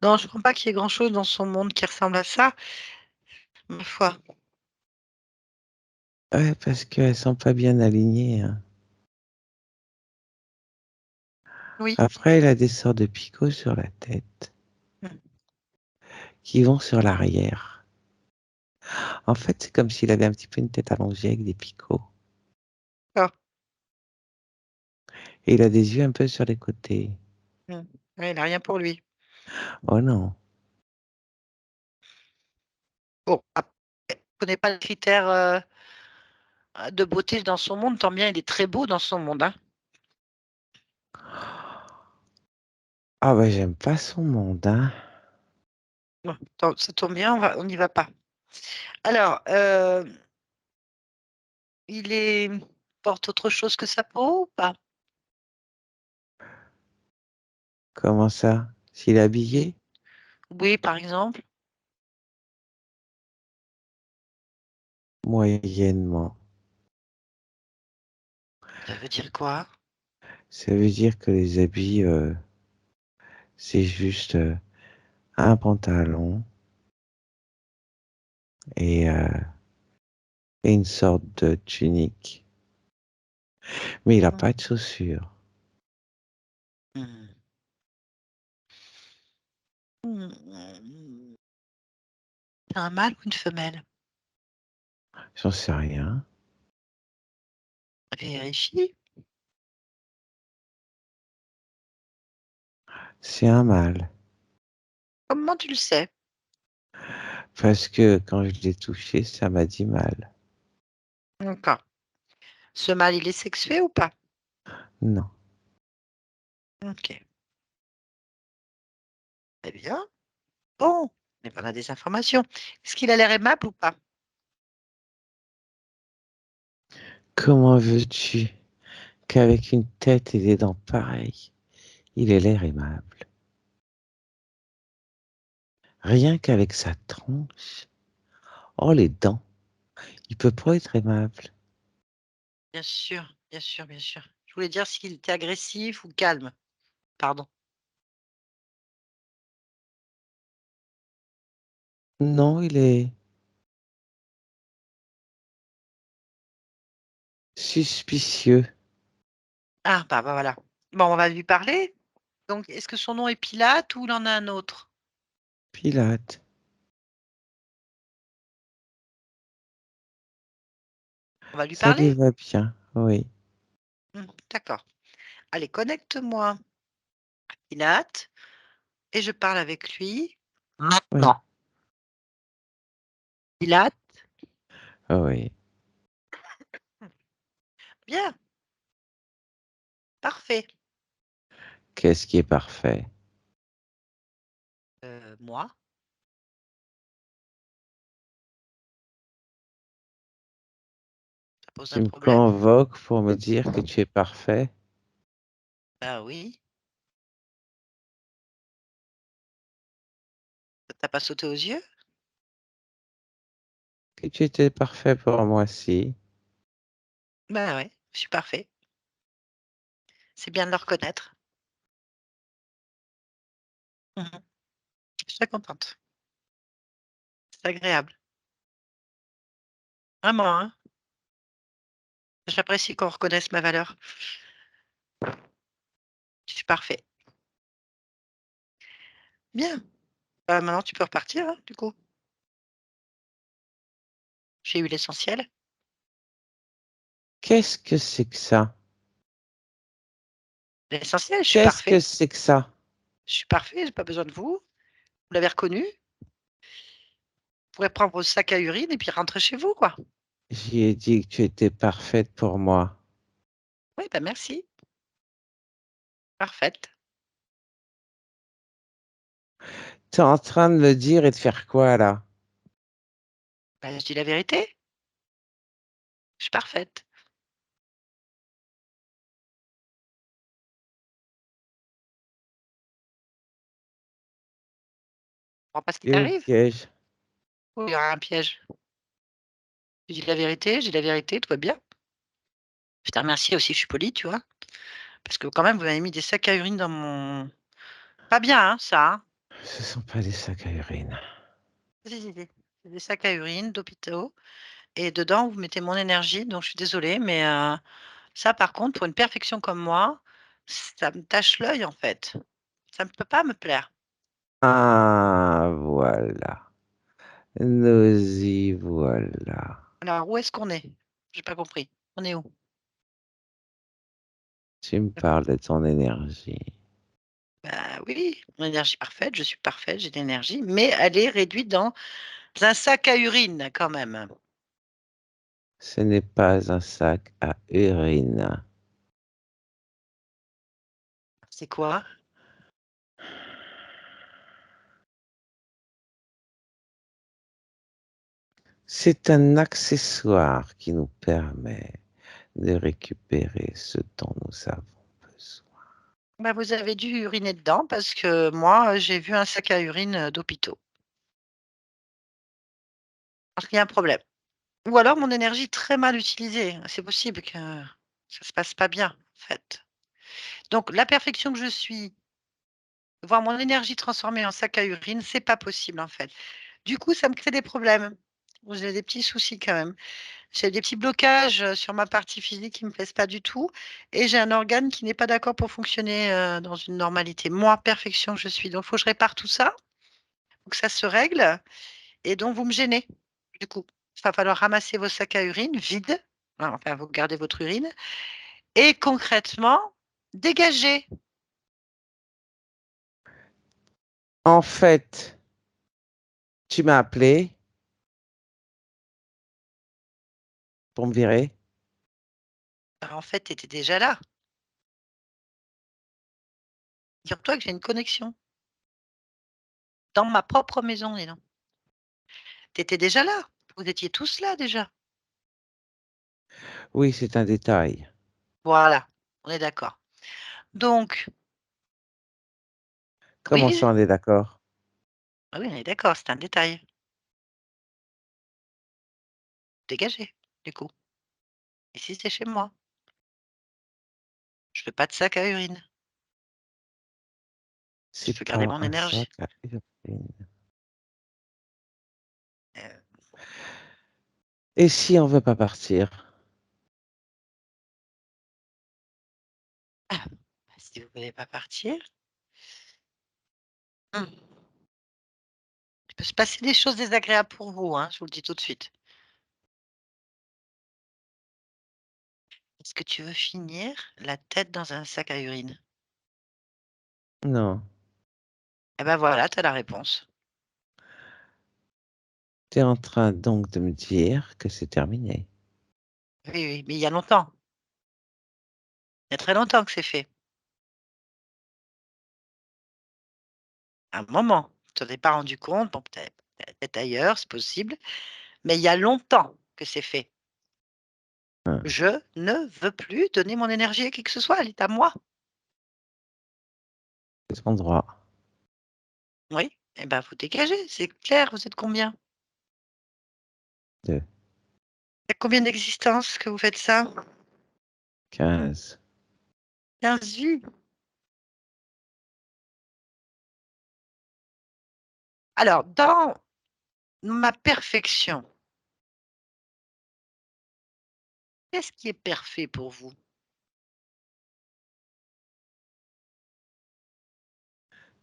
Non, je ne crois pas qu'il y ait grand-chose dans son monde qui ressemble à ça, ma foi. Ouais, parce qu'elles sont pas bien alignées, hein. Oui. Après, il a des sortes de picots sur la tête Hmm. qui vont sur l'arrière. En fait, c'est comme s'il avait un petit peu une tête allongée avec des picots. Ah. Et il a des yeux un peu sur les côtés. Hmm. Ouais, il n'a rien pour lui. Oh non. Bon, après, je ne connais pas le critère de beauté dans son monde, tant bien il est très beau dans son monde, hein. Ah bah j'aime pas son monde, hein. Bon, ça tombe bien, on n'y va pas. Alors, il porte autre chose que sa peau ou pas? Comment ça? S'il est Il- habillé? Oui, par exemple. Moyennement. Ça veut dire quoi? Ça veut dire que les habits, c'est juste un pantalon et, euh, et une sorte de tunique. Mais il a Hmm. pas de chaussures. Hmm. Hmm. C'est un mâle ou une femelle? J'en sais rien. Vérifie. C'est un mâle. Comment tu le sais? Parce que quand je l'ai touché, ça m'a dit mal. D'accord. Ce mâle, il est sexué ou pas? Non. Ok. Très bien. Bon, mais on a des informations. Est-ce qu'il a l'air aimable ou pas? Comment veux-tu qu'avec une tête et des dents pareilles, il ait l'air aimable? Rien qu'avec sa tronche. Oh, les dents. Il peut pas être aimable. Bien sûr, bien sûr, bien sûr. Je voulais dire s'il était agressif ou calme. Pardon. Non, il est suspicieux. Ah, bah voilà. Bon, on va lui parler. Donc, est-ce que son nom est Pilate ou il en a un autre? Pilate. On va lui Ça lui parler? va bien, oui. D'accord. Allez, connecte-moi à Pilate et je parle avec lui. Oui, Maintenant. Pilate, oui. bien, parfait. Qu'est-ce qui est parfait? Moi, pose Tu un me problème. convoques pour me dire que tu es parfait? Bah oui. Ça t'a pas sauté aux yeux? Que tu étais parfait pour moi, si. Bah ouais, je suis parfait. C'est bien de le reconnaître. Mmh. Je suis très contente. C'est agréable. Vraiment, hein. J'apprécie qu'on reconnaisse ma valeur. Je suis parfait. Bien. Bah, maintenant tu peux repartir, hein, du coup. J'ai eu l'essentiel. Qu'est-ce que c'est que ça? L'essentiel, je suis Qu'est-ce que parfait. c'est que ça? Je suis parfait, j'ai pas besoin de vous. Vous l'avez reconnu. Vous pourrez prendre vos sacs à urine et puis rentrer chez vous, quoi. J'y ai dit que tu étais parfaite pour moi. Oui, bah, merci. Parfaite. Tu es en train de le dire et de faire quoi, là? Bah, je dis la vérité. Je suis parfaite. Tu comprends pas ce qui Et où le t'arrive? piège? Oh, il y aura un piège. Je dis la vérité, je dis la vérité, tout va bien. Je te remercie aussi, je suis polie, tu vois? Parce que quand même, vous m'avez mis des sacs à urine dans mon pas bien, hein, ça, hein? Ce sont pas des sacs à urine. Si, si, si. C'est des sacs à urine d'hôpitaux et dedans, vous mettez mon énergie, donc je suis désolée, mais ça, par contre, pour une perfection comme moi, ça me tache l'œil, en fait. Ça ne peut pas me plaire. Ah, voilà. Nous y voilà. Alors, où est-ce qu'on est? J'ai pas compris. On est où? Tu me parles de ton énergie. Bah, oui, mon énergie parfaite, je suis parfaite, j'ai de l'énergie, mais elle est réduite dans un sac à urine, quand même. Ce n'est pas un sac à urine. C'est quoi? C'est un accessoire qui nous permet de récupérer ce dont nous avons besoin. Bah, vous avez dû uriner dedans parce que moi, j'ai vu un sac à urine, d'hôpitaux. Parce qu'il y a un problème. Ou alors mon énergie très mal utilisée. C'est possible que ça se passe pas bien, en fait. Donc la perfection que je suis, voir mon énergie transformée en sac à urine, c'est pas possible, en fait. Du coup, ça me crée des problèmes. J'ai des petits soucis quand même. J'ai des petits blocages, sur ma partie physique qui me plaisent pas du tout et j'ai un organe qui n'est pas d'accord pour fonctionner, dans une normalité. Moi, perfection que je suis, donc il faut que je répare tout ça, faut que ça se règle et donc vous me gênez, du coup. Il va falloir ramasser vos sacs à urine vides, hein, enfin vous gardez votre urine et concrètement, dégager. En fait, tu m'as appelé pour me virer? Bah, en fait, tu étais déjà là. Figure-toi que j'ai une connexion dans ma propre maison, dis donc. Tu étais déjà là. Vous étiez tous là déjà. Oui, c'est un détail. Voilà, on est d'accord. Donc Comment oui, ça, on est d'accord? ah oui, on est d'accord, c'est un détail. Dégagez, du coup. Ici, c'est chez moi. Je veux pas de sac à urine. Je C'est veux garder pas mon un sac énergie. à urine. Heu, Et si on veut pas partir? ah, bah, si vous voulez pas partir, mmh, il peut se passer des choses désagréables pour vous, hein, je vous le dis tout de suite. Est-ce que tu veux finir la tête dans un sac à urine? Non. Eh ben, voilà, tu as la réponse. Tu es en train donc de me dire que c'est terminé. Oui, oui, mais il y a longtemps. Il y a très longtemps que c'est fait. Un moment. Tu t'en es pas rendu compte, bon, peut-être tu la tête ailleurs, c'est possible, mais il y a longtemps que c'est fait. Hein. Je ne veux plus donner mon énergie à qui que ce soit, elle est à moi. C'est ton droit. Oui, eh ben, vous dégagez, c'est clair, vous êtes combien? 2, Il y a combien d'existences que vous faites ça? 15. 15 vies. Alors, dans ma perfection, qu'est-ce qui est parfait pour vous?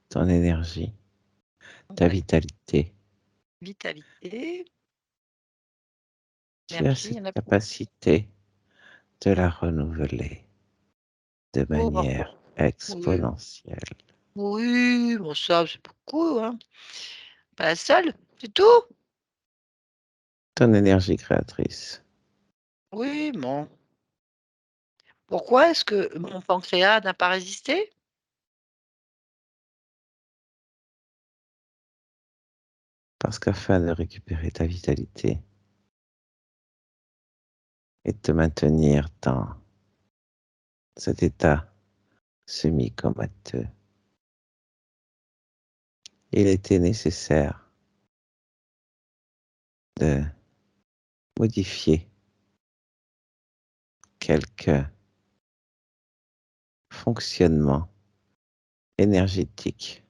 Ton énergie, ta Ouais, vitalité. vitalité, Tu as énergie, il y cette en a beaucoup. capacité de la renouveler de Oh, manière oui, exponentielle. oui, bon ça, c'est beaucoup, hein. Pas la seule, c'est tout? Ton énergie créatrice. Oui, bon. Pourquoi est-ce que mon pancréas n'a pas résisté? Parce qu'afin de récupérer ta vitalité et de te maintenir dans cet état semi-comateux, il était nécessaire de modifier quelques fonctionnements énergétiques,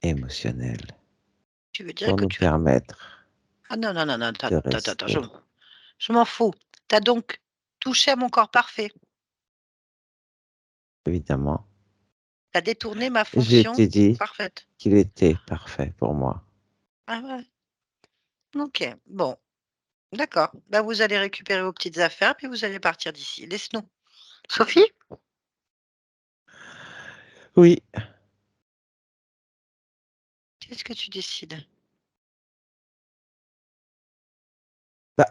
émotionnels, Tu veux dire pour que nous tu permettre ah non, non, non, non, de attends, rester. je m'en fous. Tu as donc touché à mon corps parfait. Évidemment, Tu as détourné ma je fonction t'ai dit parfaite. qu'il était parfait pour moi. Ah ouais, OK, bon, d'accord. Bah, vous allez récupérer vos petites affaires, puis vous allez partir d'ici. Laisse-nous. Sophie? Oui, Qu'est-ce que tu décides? bah,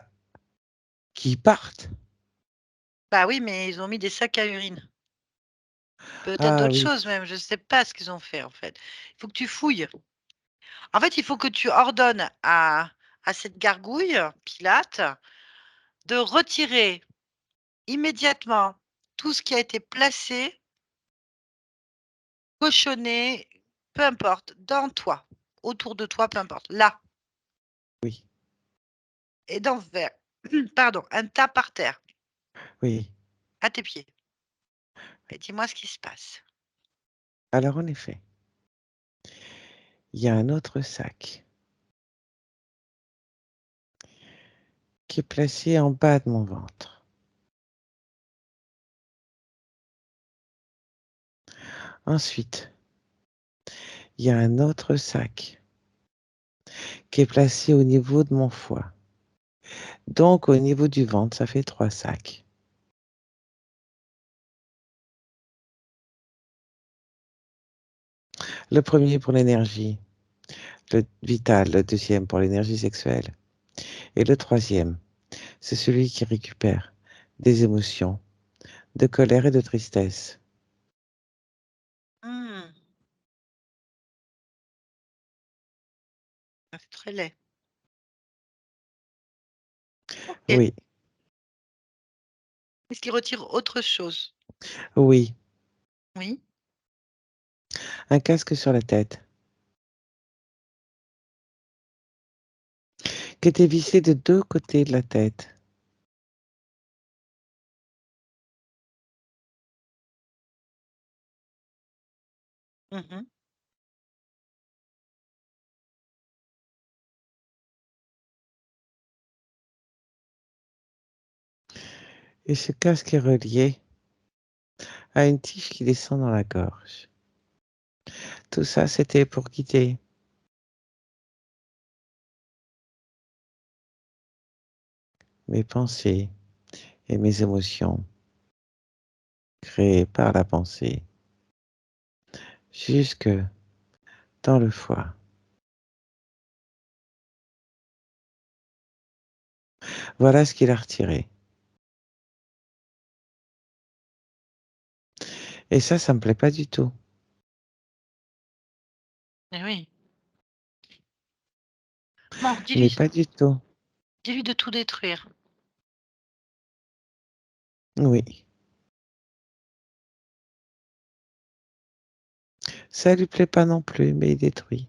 qu'ils partent. Bah oui, mais ils ont mis des sacs à urine. Peut-être Ah d'autres oui, choses même, je ne sais pas ce qu'ils ont fait, en fait. Il faut que tu fouilles. En fait, il faut que tu ordonnes à cette gargouille, Pilate, de retirer immédiatement tout ce qui a été placé, cochonné, peu importe, dans toi, autour de toi, peu importe, là, oui, et d'en faire, pardon, un tas par terre, oui. à tes pieds. Et dis-moi ce qui se passe. Alors en effet, il y a un autre sac qui est placé en bas de mon ventre. Ensuite, il y a un autre sac qui est placé au niveau de mon foie. Donc au niveau du ventre, ça fait 3 sacs. Le premier pour l'énergie, le vital, le deuxième pour l'énergie sexuelle. Et le troisième, c'est celui qui récupère des émotions de colère et de tristesse. Mmh, c'est très laid. OK. Oui, Est-ce qu'il retire autre chose? oui, Oui? un casque sur la tête qui était vissé de 2 côtés de la tête. Mmh. Et ce casque est relié à une tige qui descend dans la gorge. Tout ça, c'était pour guider mes pensées et mes émotions créées par la pensée jusque dans le foie. Voilà ce qu'il a retiré. Et ça me plaît pas du tout. Eh oui. Bon, Mais dis-lui. pas du tout. Dis-lui de tout détruire. Oui. Ça lui plaît pas non plus, mais il détruit.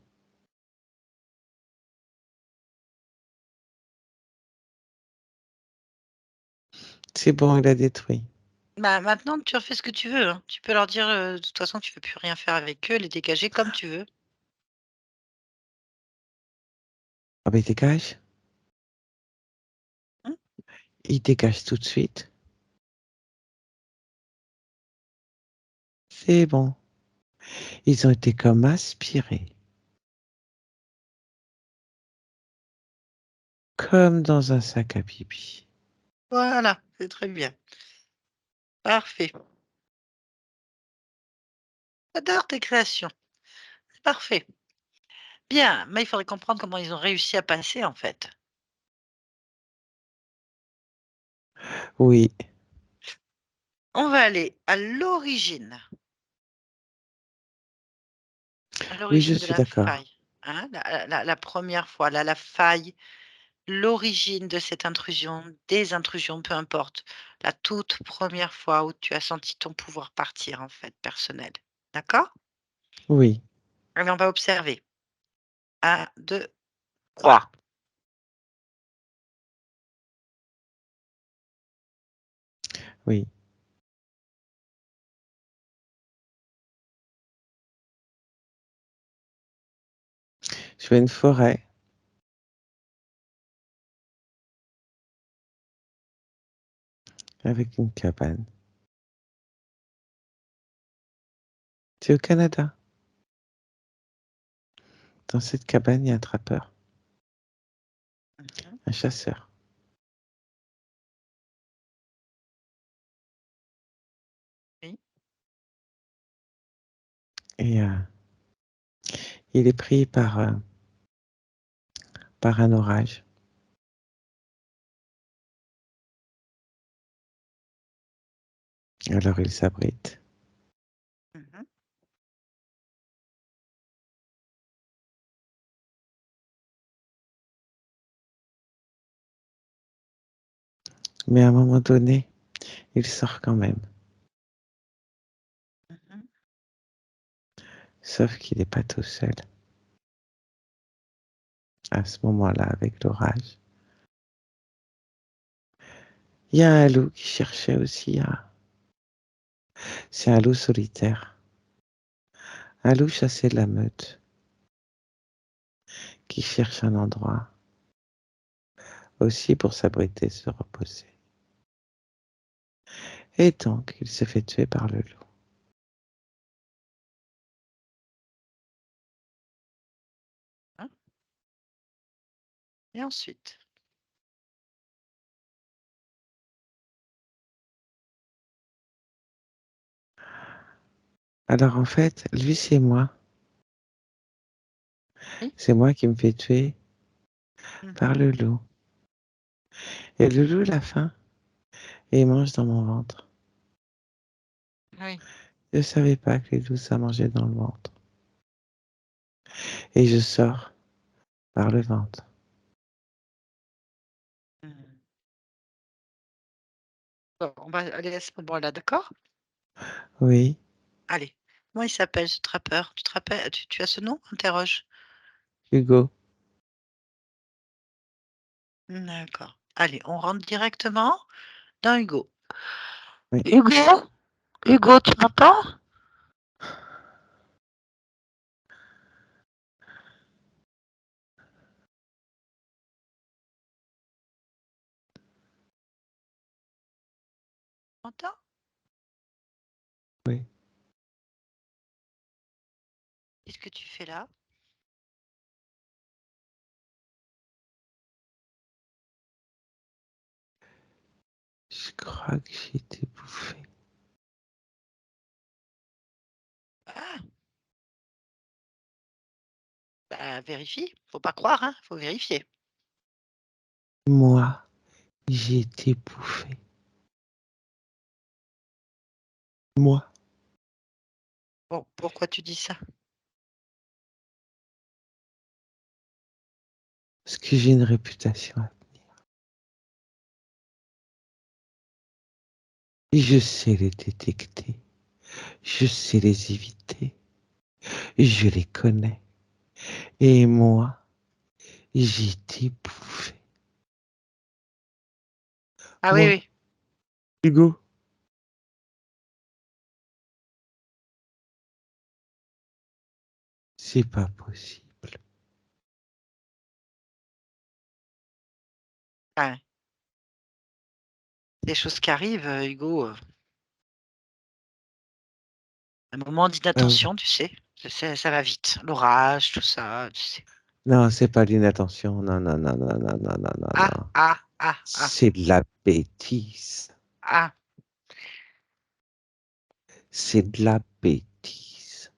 C'est bon, il a détruit. Bah, maintenant, tu refais ce que tu veux, hein. Tu peux leur dire, de toute façon, tu veux plus rien faire avec eux, les dégager comme tu veux. Ah ben, il dégage. Mmh. Il dégage tout de suite. C'est bon. Ils ont été comme aspirés. Comme dans un sac à pipi. Voilà, c'est très bien. Parfait. J'adore tes créations. C'est parfait. Bien, mais il faudrait comprendre comment ils ont réussi à passer, en fait. Oui, On va aller à l'origine. À oui, je l'origine de suis la d'accord. faille, hein, la 1re fois, la faille, l'origine de cette intrusion, des intrusions, peu importe. La toute première fois où tu as senti ton pouvoir partir, en fait, personnel. D'accord? Oui, Allez, on va observer. 1, 2, 3. oui. Je fais une forêt avec une cabane. C'est au Canada. Dans cette cabane, il y a un trappeur, Mmh. un chasseur. Oui. Et il est pris par un orage. Alors il s'abrite. Mmh. Mais à un moment donné, il sort quand même. Mmh. Sauf qu'il n'est pas tout seul à ce moment-là avec l'orage. Il y a un loup qui cherchait aussi à... C'est un loup solitaire. Un loup chassé de la meute qui cherche un endroit aussi pour s'abriter, se reposer. Et donc, il se fait tuer par le loup. Hein, et ensuite? Alors en fait, lui, c'est moi. Oui. C'est moi qui me fais tuer par Mmh. le loup. Et le loup, il a faim et il mange dans mon ventre. Oui. Je ne savais pas que les loups, ça mangeait dans le ventre. Et je sors par le ventre. Mmh. Bon, on va aller à ce moment-là, d'accord? Oui, Allez. Comment il s'appelle ce trappeur? Tu te rappelles tu as ce nom? Interroge. Hugo. D'accord. Allez, on rentre directement dans Hugo. Oui, Hugo? Hugo, tu m'entends? Tu m'entends? oui. Qu'est-ce que tu fais là? Je crois que j'ai été bouffé. Ah! Bah, vérifie. Faut pas croire, hein, faut vérifier. Moi, j'ai été bouffé. Moi. Bon, pourquoi tu dis ça? Parce que j'ai une réputation. Je sais les détecter. Je sais les éviter. Je les connais. Et moi, j'ai été bouffé. Ah oui, Moi, oui. Hugo, c'est pas possible. Ouais. Des choses qui arrivent, Hugo. Un moment Ah, d'inattention, tu sais. Ça va vite. L'orage, tout ça, tu sais. non, c'est pas l'inattention. Non, non, non, non, non, non, non, non, Ah, non. ah, ah, ah, C'est de la bêtise. ah. C'est de la bêtise.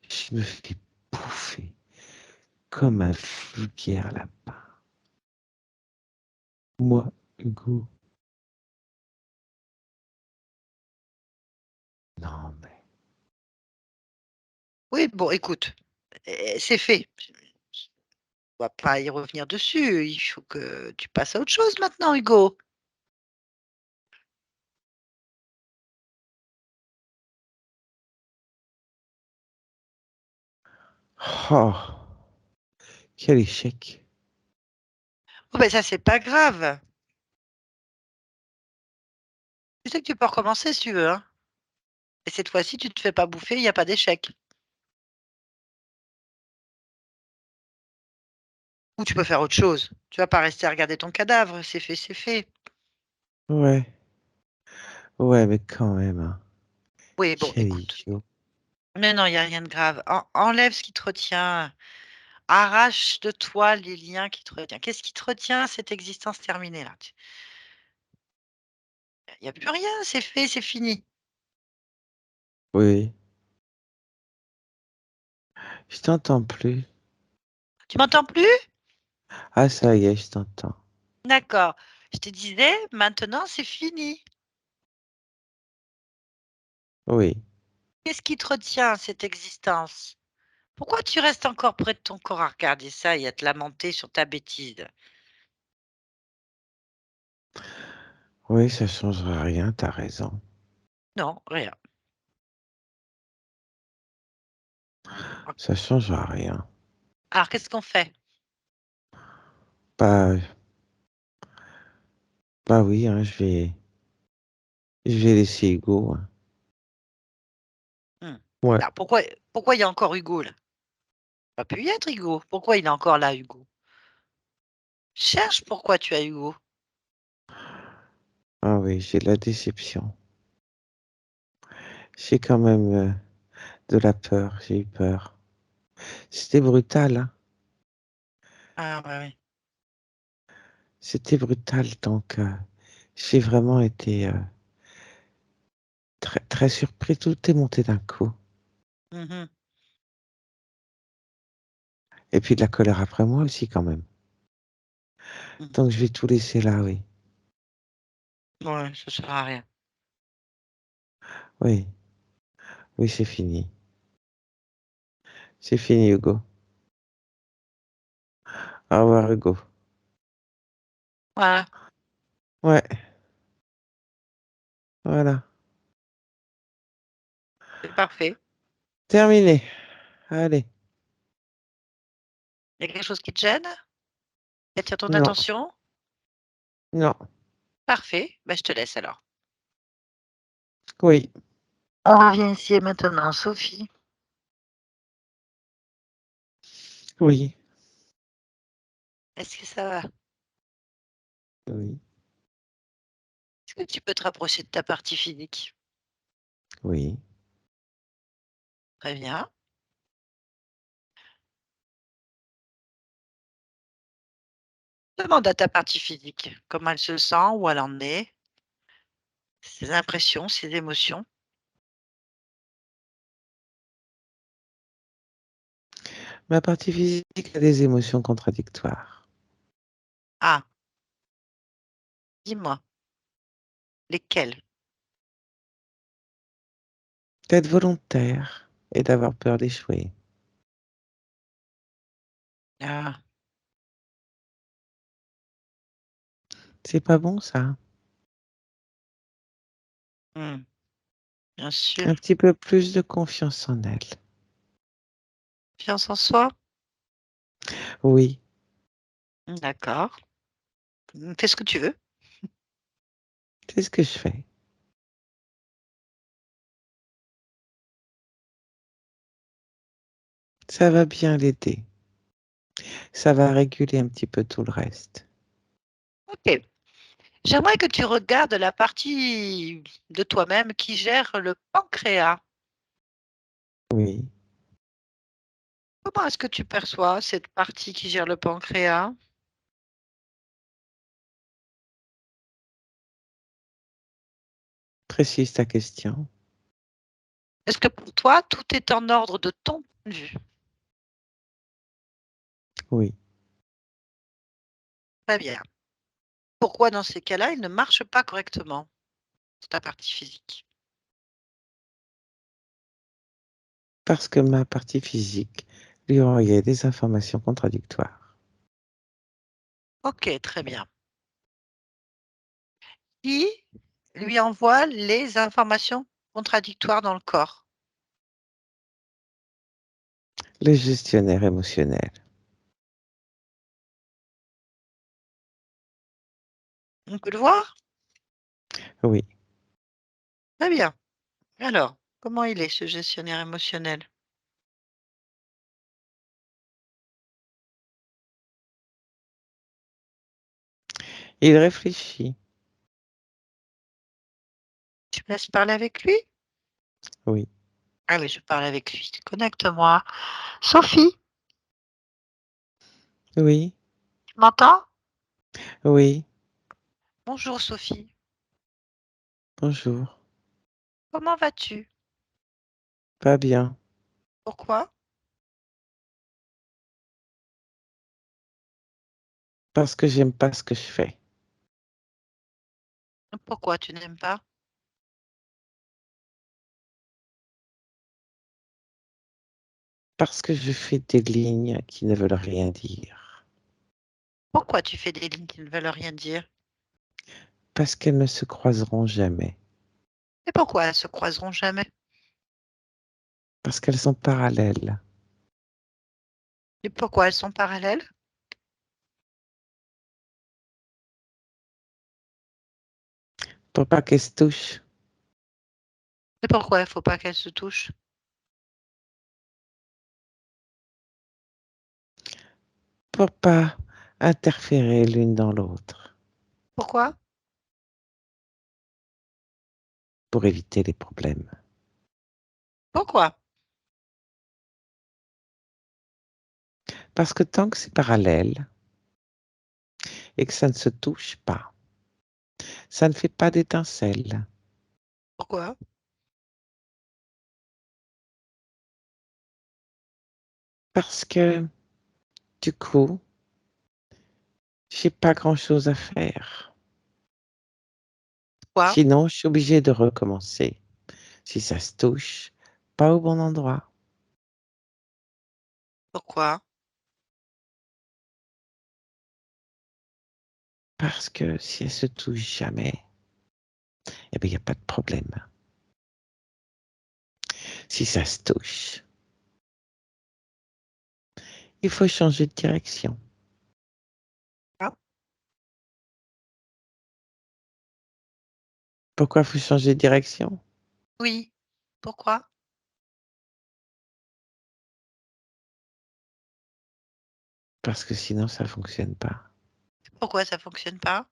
Je me fais bouffer comme un vulgaire lapin. Moi, Hugo. Non, mais. Oui, bon, écoute, c'est fait. On va pas y revenir dessus. Il faut que tu passes à autre chose maintenant, Hugo. Oh, quel échec. Oh, ben ça, c'est pas grave. Tu sais que tu peux recommencer si tu veux, hein. Et cette fois-ci, tu te fais pas bouffer, il n'y a pas d'échec. Ou tu peux faire autre chose. Tu vas pas rester à regarder ton cadavre. C'est fait, c'est fait. Ouais, ouais, mais quand même, hein. Oui, bon, Quel écoute. idiot. Mais non, il n'y a rien de grave. Enlève ce qui te retient. Arrache de toi les liens qui te retiennent. Qu'est-ce qui te retient à cette existence terminée là? Il n'y a plus rien, c'est fait, c'est fini. Oui, je t'entends plus. Tu m'entends plus? Ah, ça y est, je t'entends. D'accord. Je te disais, maintenant c'est fini. Oui. Qu'est-ce qui te retient à cette existence? Pourquoi tu restes encore près de ton corps à regarder ça et à te lamenter sur ta bêtise? Oui, ça changera rien, t'as raison. Non, rien. Ça changera rien. Alors qu'est-ce qu'on fait? Bah, bah oui, hein, je vais laisser Hugo, hein. Hmm. Ouais. Alors pourquoi il y a encore Hugo là? Pas pu y être Hugo. Pourquoi il est encore là, Hugo? Cherche pourquoi tu as Hugo. Ah oui, j'ai de la déception. J'ai quand même de la peur, j'ai eu peur. C'était brutal, hein. Ah ouais, ouais. C'était brutal, donc j'ai vraiment été très, très surpris. Tout est monté d'un coup. Mhm. Et puis de la colère après moi aussi, quand même. Mhm. Donc je vais tout laisser là, oui. Ouais, ça sert à rien. Oui, oui, c'est fini. C'est fini, Hugo. Au revoir, Hugo. Voilà, Ouais, voilà. c'est parfait. Terminé. Allez. Il y a quelque chose qui te gêne? Qui attire ton Non, attention? non. Parfait, bah, je te laisse alors. Oui, On revient ici maintenant, Sophie. oui, Est-ce que ça va? oui, Est-ce que tu peux te rapprocher de ta partie physique? oui. Très bien. Demande à ta partie physique comment elle se sent, où elle en est, ses impressions, ses émotions. Ma partie physique a des émotions contradictoires. Ah, dis-moi, lesquelles? D'être volontaire et d'avoir peur d'échouer. Ah, C'est pas bon ça? Mmh. Bien sûr. Un petit peu plus de confiance en elle. Confiance en soi? Oui, D'accord. Fais ce que tu veux. c'est ce que je fais. Ça va bien l'aider. Ça va réguler un petit peu tout le reste. OK. J'aimerais que tu regardes la partie de toi-même qui gère le pancréas. Oui. Comment est-ce que tu perçois cette partie qui gère le pancréas? Précise ta question. Est-ce que pour toi, tout est en ordre de ton point de vue? Oui. Très bien. Pourquoi dans ces cas-là, il ne marche pas correctement, ta partie physique? Parce que ma partie physique lui envoyait des informations contradictoires. OK, très bien. Qui lui envoie les informations contradictoires dans le corps? Le gestionnaire émotionnel. On peut le voir? Oui. Très bien. Alors, comment il est ce gestionnaire émotionnel? Il réfléchit. Tu me laisses parler avec lui? Oui. Allez, je parle avec lui. Connecte-moi. Sophie, Oui. tu m'entends? Oui. Bonjour Sophie. Bonjour. Comment vas-tu? Pas bien. Pourquoi? Parce que j'aime pas ce que je fais. Pourquoi tu n'aimes pas? Parce que je fais des lignes qui ne veulent rien dire. Pourquoi tu fais des lignes qui ne veulent rien dire? Parce qu'elles ne se croiseront jamais. Et pourquoi elles se croiseront jamais? Parce qu'elles sont parallèles. Et pourquoi elles sont parallèles? Pour pas qu'elles se touchent. Et pourquoi il ne faut pas qu'elles se touchent? Pour pas interférer l'une dans l'autre. Pourquoi? Pour éviter les problèmes. Pourquoi? Parce que tant que c'est parallèle et que ça ne se touche pas, ça ne fait pas d'étincelle. Pourquoi? Parce que du coup, j'ai pas grand-chose à faire. Pourquoi? Sinon, je suis obligée de recommencer. Si ça se touche, pas au bon endroit. Pourquoi? Parce que si elle se touche jamais, eh bien, il n'y a pas de problème. Si ça se touche, il faut changer de direction. Ah, Pourquoi il faut changer de direction? oui. Pourquoi? Parce que sinon, ça fonctionne pas. Pourquoi ça fonctionne pas?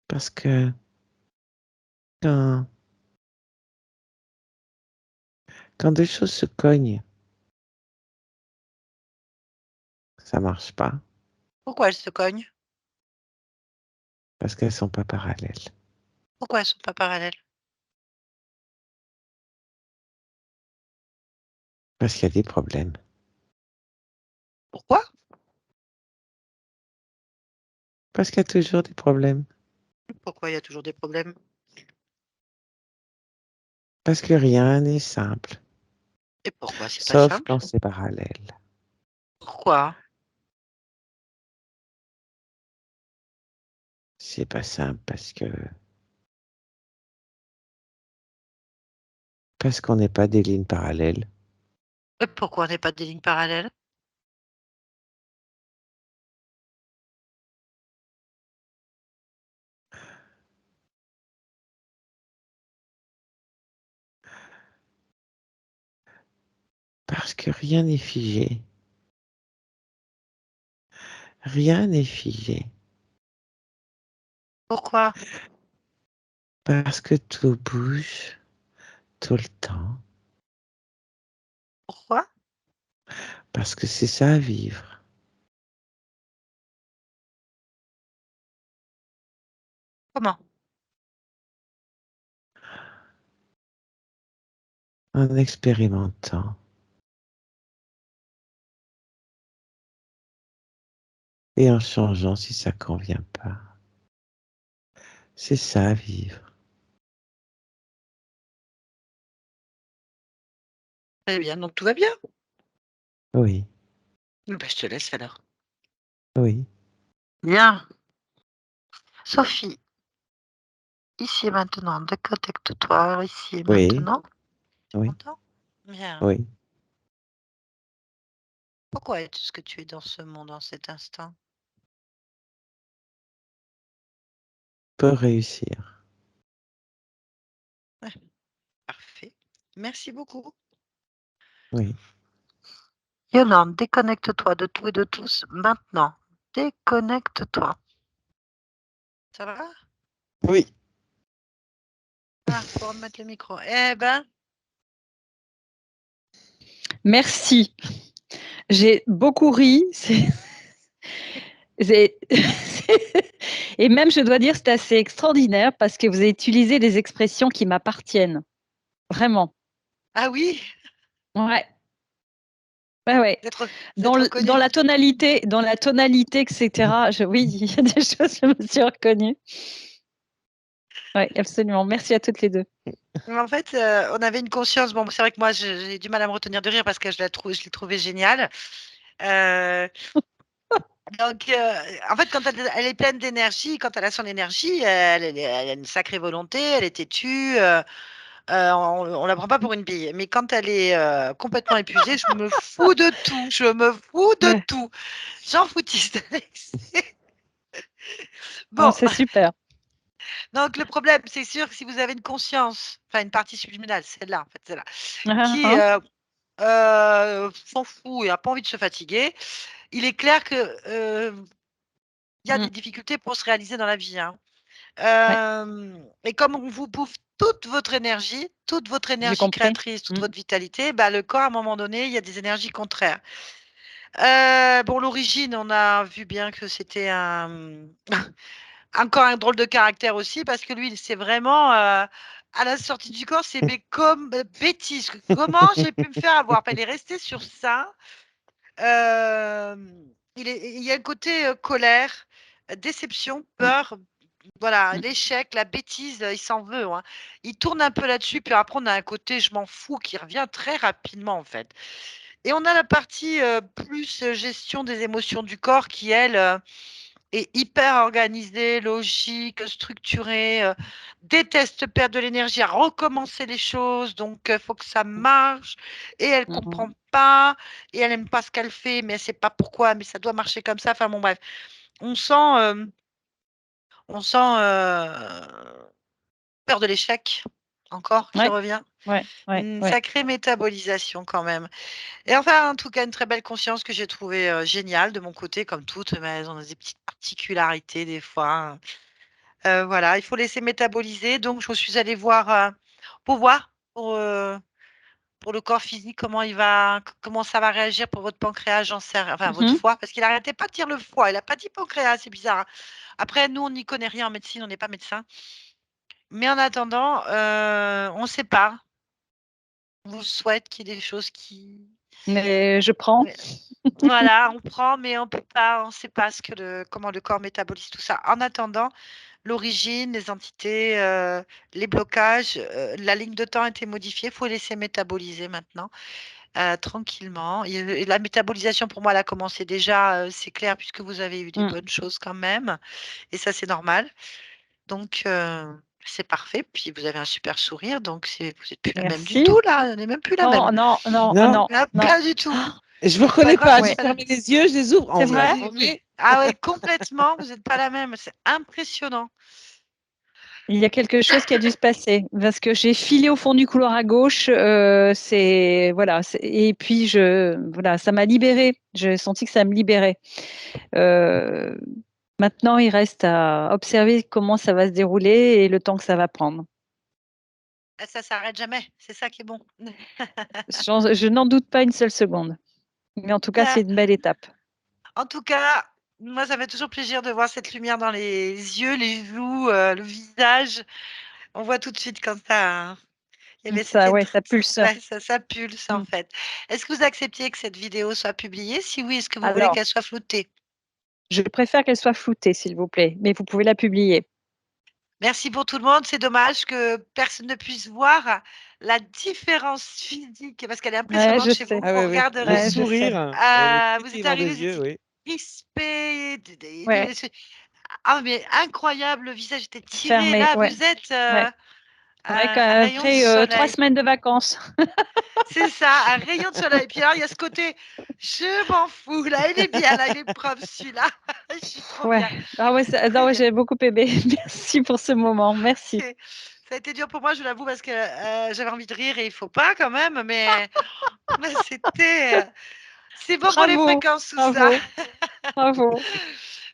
Parce que quand, quand deux choses se cognent, ça marche pas. Pourquoi elles se cognent? Parce qu'elles sont pas parallèles. Pourquoi elles sont pas parallèles? Parce qu'il y a des problèmes. Pourquoi? Parce qu'il y a toujours des problèmes. Pourquoi il y a toujours des problèmes? Parce que rien n'est simple. Et pourquoi c'est pas sauf simple? quand c'est parallèle. Pourquoi? C'est pas simple parce qu'on n'est pas des lignes parallèles. Et pourquoi on n'est pas des lignes parallèles? Parce que rien n'est figé. Rien n'est figé. Pourquoi? Parce que tout bouge tout le temps. Pourquoi? Parce que c'est ça vivre. Comment? En expérimentant et en changeant si ça convient pas. C'est ça vivre. Très bien, donc tout va bien. Oui, Ben, je te laisse alors. oui, Bien. Sophie, ici et maintenant, déconnecte-toi, ici et oui, maintenant. Tu oui, m'entends? Bien. oui. Pourquoi est-ce que tu es dans ce monde en cet instant? Peut réussir. Ouais, parfait. Merci beaucoup. Oui, Yolande, déconnecte-toi de tout et de tous maintenant. Déconnecte-toi. Ça va? oui. Ah, faut remettre le micro. Eh ben, Merci. J'ai beaucoup ri. C'est- Et même, je dois dire, c'est assez extraordinaire parce que vous avez utilisé des expressions qui m'appartiennent. Vraiment. ah oui, Ouais. Ouais, ouais. vous êtes Dans reconnu. la tonalité, etc. Oui, il y a des choses, je me suis reconnue. Oui, absolument. Merci à toutes les deux. Mais en fait, on avait une conscience. Bon, c'est vrai que moi, j'ai du mal à me retenir de rire parce que je l'ai trouvé génial. Euh, donc, en fait, quand elle est pleine d'énergie, quand elle a son énergie, elle a une sacrée volonté, elle est têtue. On la prend pas pour une bille. Mais quand elle est complètement épuisée, je me fous de tout. Je me fous de Ouais. tout. J'en foutiste. Oh, Bon, c'est super. donc le problème, c'est sûr que si vous avez une conscience, enfin une partie subliminale, celle-là, en fait, celle-là, Ah, qui ah. s'en fout et n'a pas envie de se fatiguer, il est clair que il y a Mm. des difficultés pour se réaliser dans la vie, hein. Ouais, Et comme on vous bouffe toute votre j'ai énergie compris. créatrice, toute Mm. votre vitalité, bah, le corps, à un moment donné, il y a des énergies contraires. Bon, l'origine, on a vu bien que c'était encore un drôle de caractère aussi, parce que lui, c'est vraiment, à la sortie du corps, c'est mais comme bêtise. Comment j'ai pu me faire avoir? Enfin, il est resté sur ça. Il y a le côté colère, déception, Mm. peur, voilà, Mm. l'échec, la bêtise, il s'en veut, hein. Il tourne un peu là-dessus, puis après on a un côté je m'en fous qui revient très rapidement en fait. Et on a la partie plus gestion des émotions du corps qui, elle, est hyper organisée, logique, structurée, déteste perdre de l'énergie à recommencer les choses, donc il faut que ça marche. Et elle comprend Mm. pas, et elle aime pas ce qu'elle fait, mais elle sait pas pourquoi, mais ça doit marcher comme ça. Enfin bon, bref, on sent, on sent peur de l'échec encore qui Ouais, revient. ouais, ouais, Une ouais. sacrée métabolisation quand même. Et enfin, en tout cas, une très belle conscience que j'ai trouvée géniale de mon côté, comme toutes, mais elles ont des petites particularités des fois. Voilà, il faut laisser métaboliser. Donc, je suis allée voir pour voir pour le corps physique comment ça va réagir pour votre pancréas, j'en sais rien, enfin votre Mhm. foie, parce qu'il n'arrêtait pas de dire le foie. Il n'a pas dit pancréas, c'est bizarre, hein. Après, nous, on n'y connaît rien en médecine, on n'est pas médecin. Mais en attendant, on ne sait pas. On vous souhaite qu'il y ait des choses qui. Mais je prends. Ouais. Voilà, on prend, mais on peut pas, on ne sait pas comment le corps métabolise tout ça. En attendant, l'origine, les entités, les blocages. La ligne de temps a été modifiée. Il faut laisser métaboliser maintenant, tranquillement. Et la métabolisation, pour moi, elle a commencé déjà, c'est clair, puisque vous avez eu des bonnes choses quand même. Et ça, c'est normal. Donc, c'est parfait. Puis vous avez un super sourire. Donc, vous n'êtes plus la même du Merci. tout, là. On n'est même plus la même. Non, Non. Ah, non. pas du tout. Je me Pas reconnais grave, pas. vous J'ai savez. fermé les yeux, je les ouvre. C'est On vrai? est formé. Ah ouais, complètement. Vous n'êtes pas la même. C'est impressionnant. Il y a quelque chose qui a dû se passer parce que j'ai filé au fond du couloir à gauche. Et puis voilà, ça m'a libérée. J'ai senti que ça me libérait. Maintenant, il reste à observer comment ça va se dérouler et le temps que ça va prendre. Ça s'arrête jamais. C'est ça qui est bon. Je n'en doute pas une seule seconde. Mais en tout cas, c'est une belle étape. En tout cas, moi, ça fait toujours plaisir de voir cette lumière dans les yeux, les joues, le visage. On voit tout de suite quand ça. Il y avait Ça, cette ça pulse. ouais, ça pulse en fait. Est-ce que vous acceptiez que cette vidéo soit publiée? Si oui, est-ce que vous voulez Alors, qu'elle soit floutée? je préfère qu'elle soit floutée, s'il vous plaît, mais vous pouvez la publier. Merci pour tout le monde. C'est dommage que personne ne puisse voir la différence physique parce qu'elle est Ouais, impressionnante je chez vous. sais. Ah On oui, oui. Le regarderait. Ouais, je sais. sourire, le Vous êtes pétillement arrivés, des vous yeux, étiez oui. crispés. Ouais, Ah, mais incroyable, le visage était tiré. fermé. Là, Ouais, vous êtes ouais. Ouais, un rayon de après 3 soleil. semaines de vacances. C'est ça, un rayon de soleil. Puis alors, il y a ce côté, je m'en fous. Là, il est bien, là, il est propre, celui-là. Je suis trop Ouais. bien. Ah ouais, Très bien. j'ai beaucoup aimé. Merci pour ce moment. Merci. Ça a été dur pour moi, je l'avoue, parce que j'avais envie de rire et il faut pas quand même, mais c'était. C'est bon pour les Bravo, fréquences, tout ça. bravo, bravo.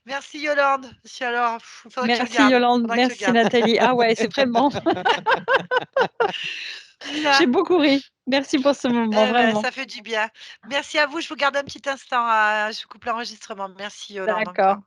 Merci Yolande. Monsieur alors, il faudra que tu Merci regardes. Yolande, Faudra que tu merci regardes. Nathalie. Ah ouais, c'est vraiment. J'ai beaucoup ri. Merci pour ce moment, vraiment. Ça fait du bien. Merci à vous. Je vous garde un petit instant. Je coupe l'enregistrement. Merci Yolande D'accord. encore.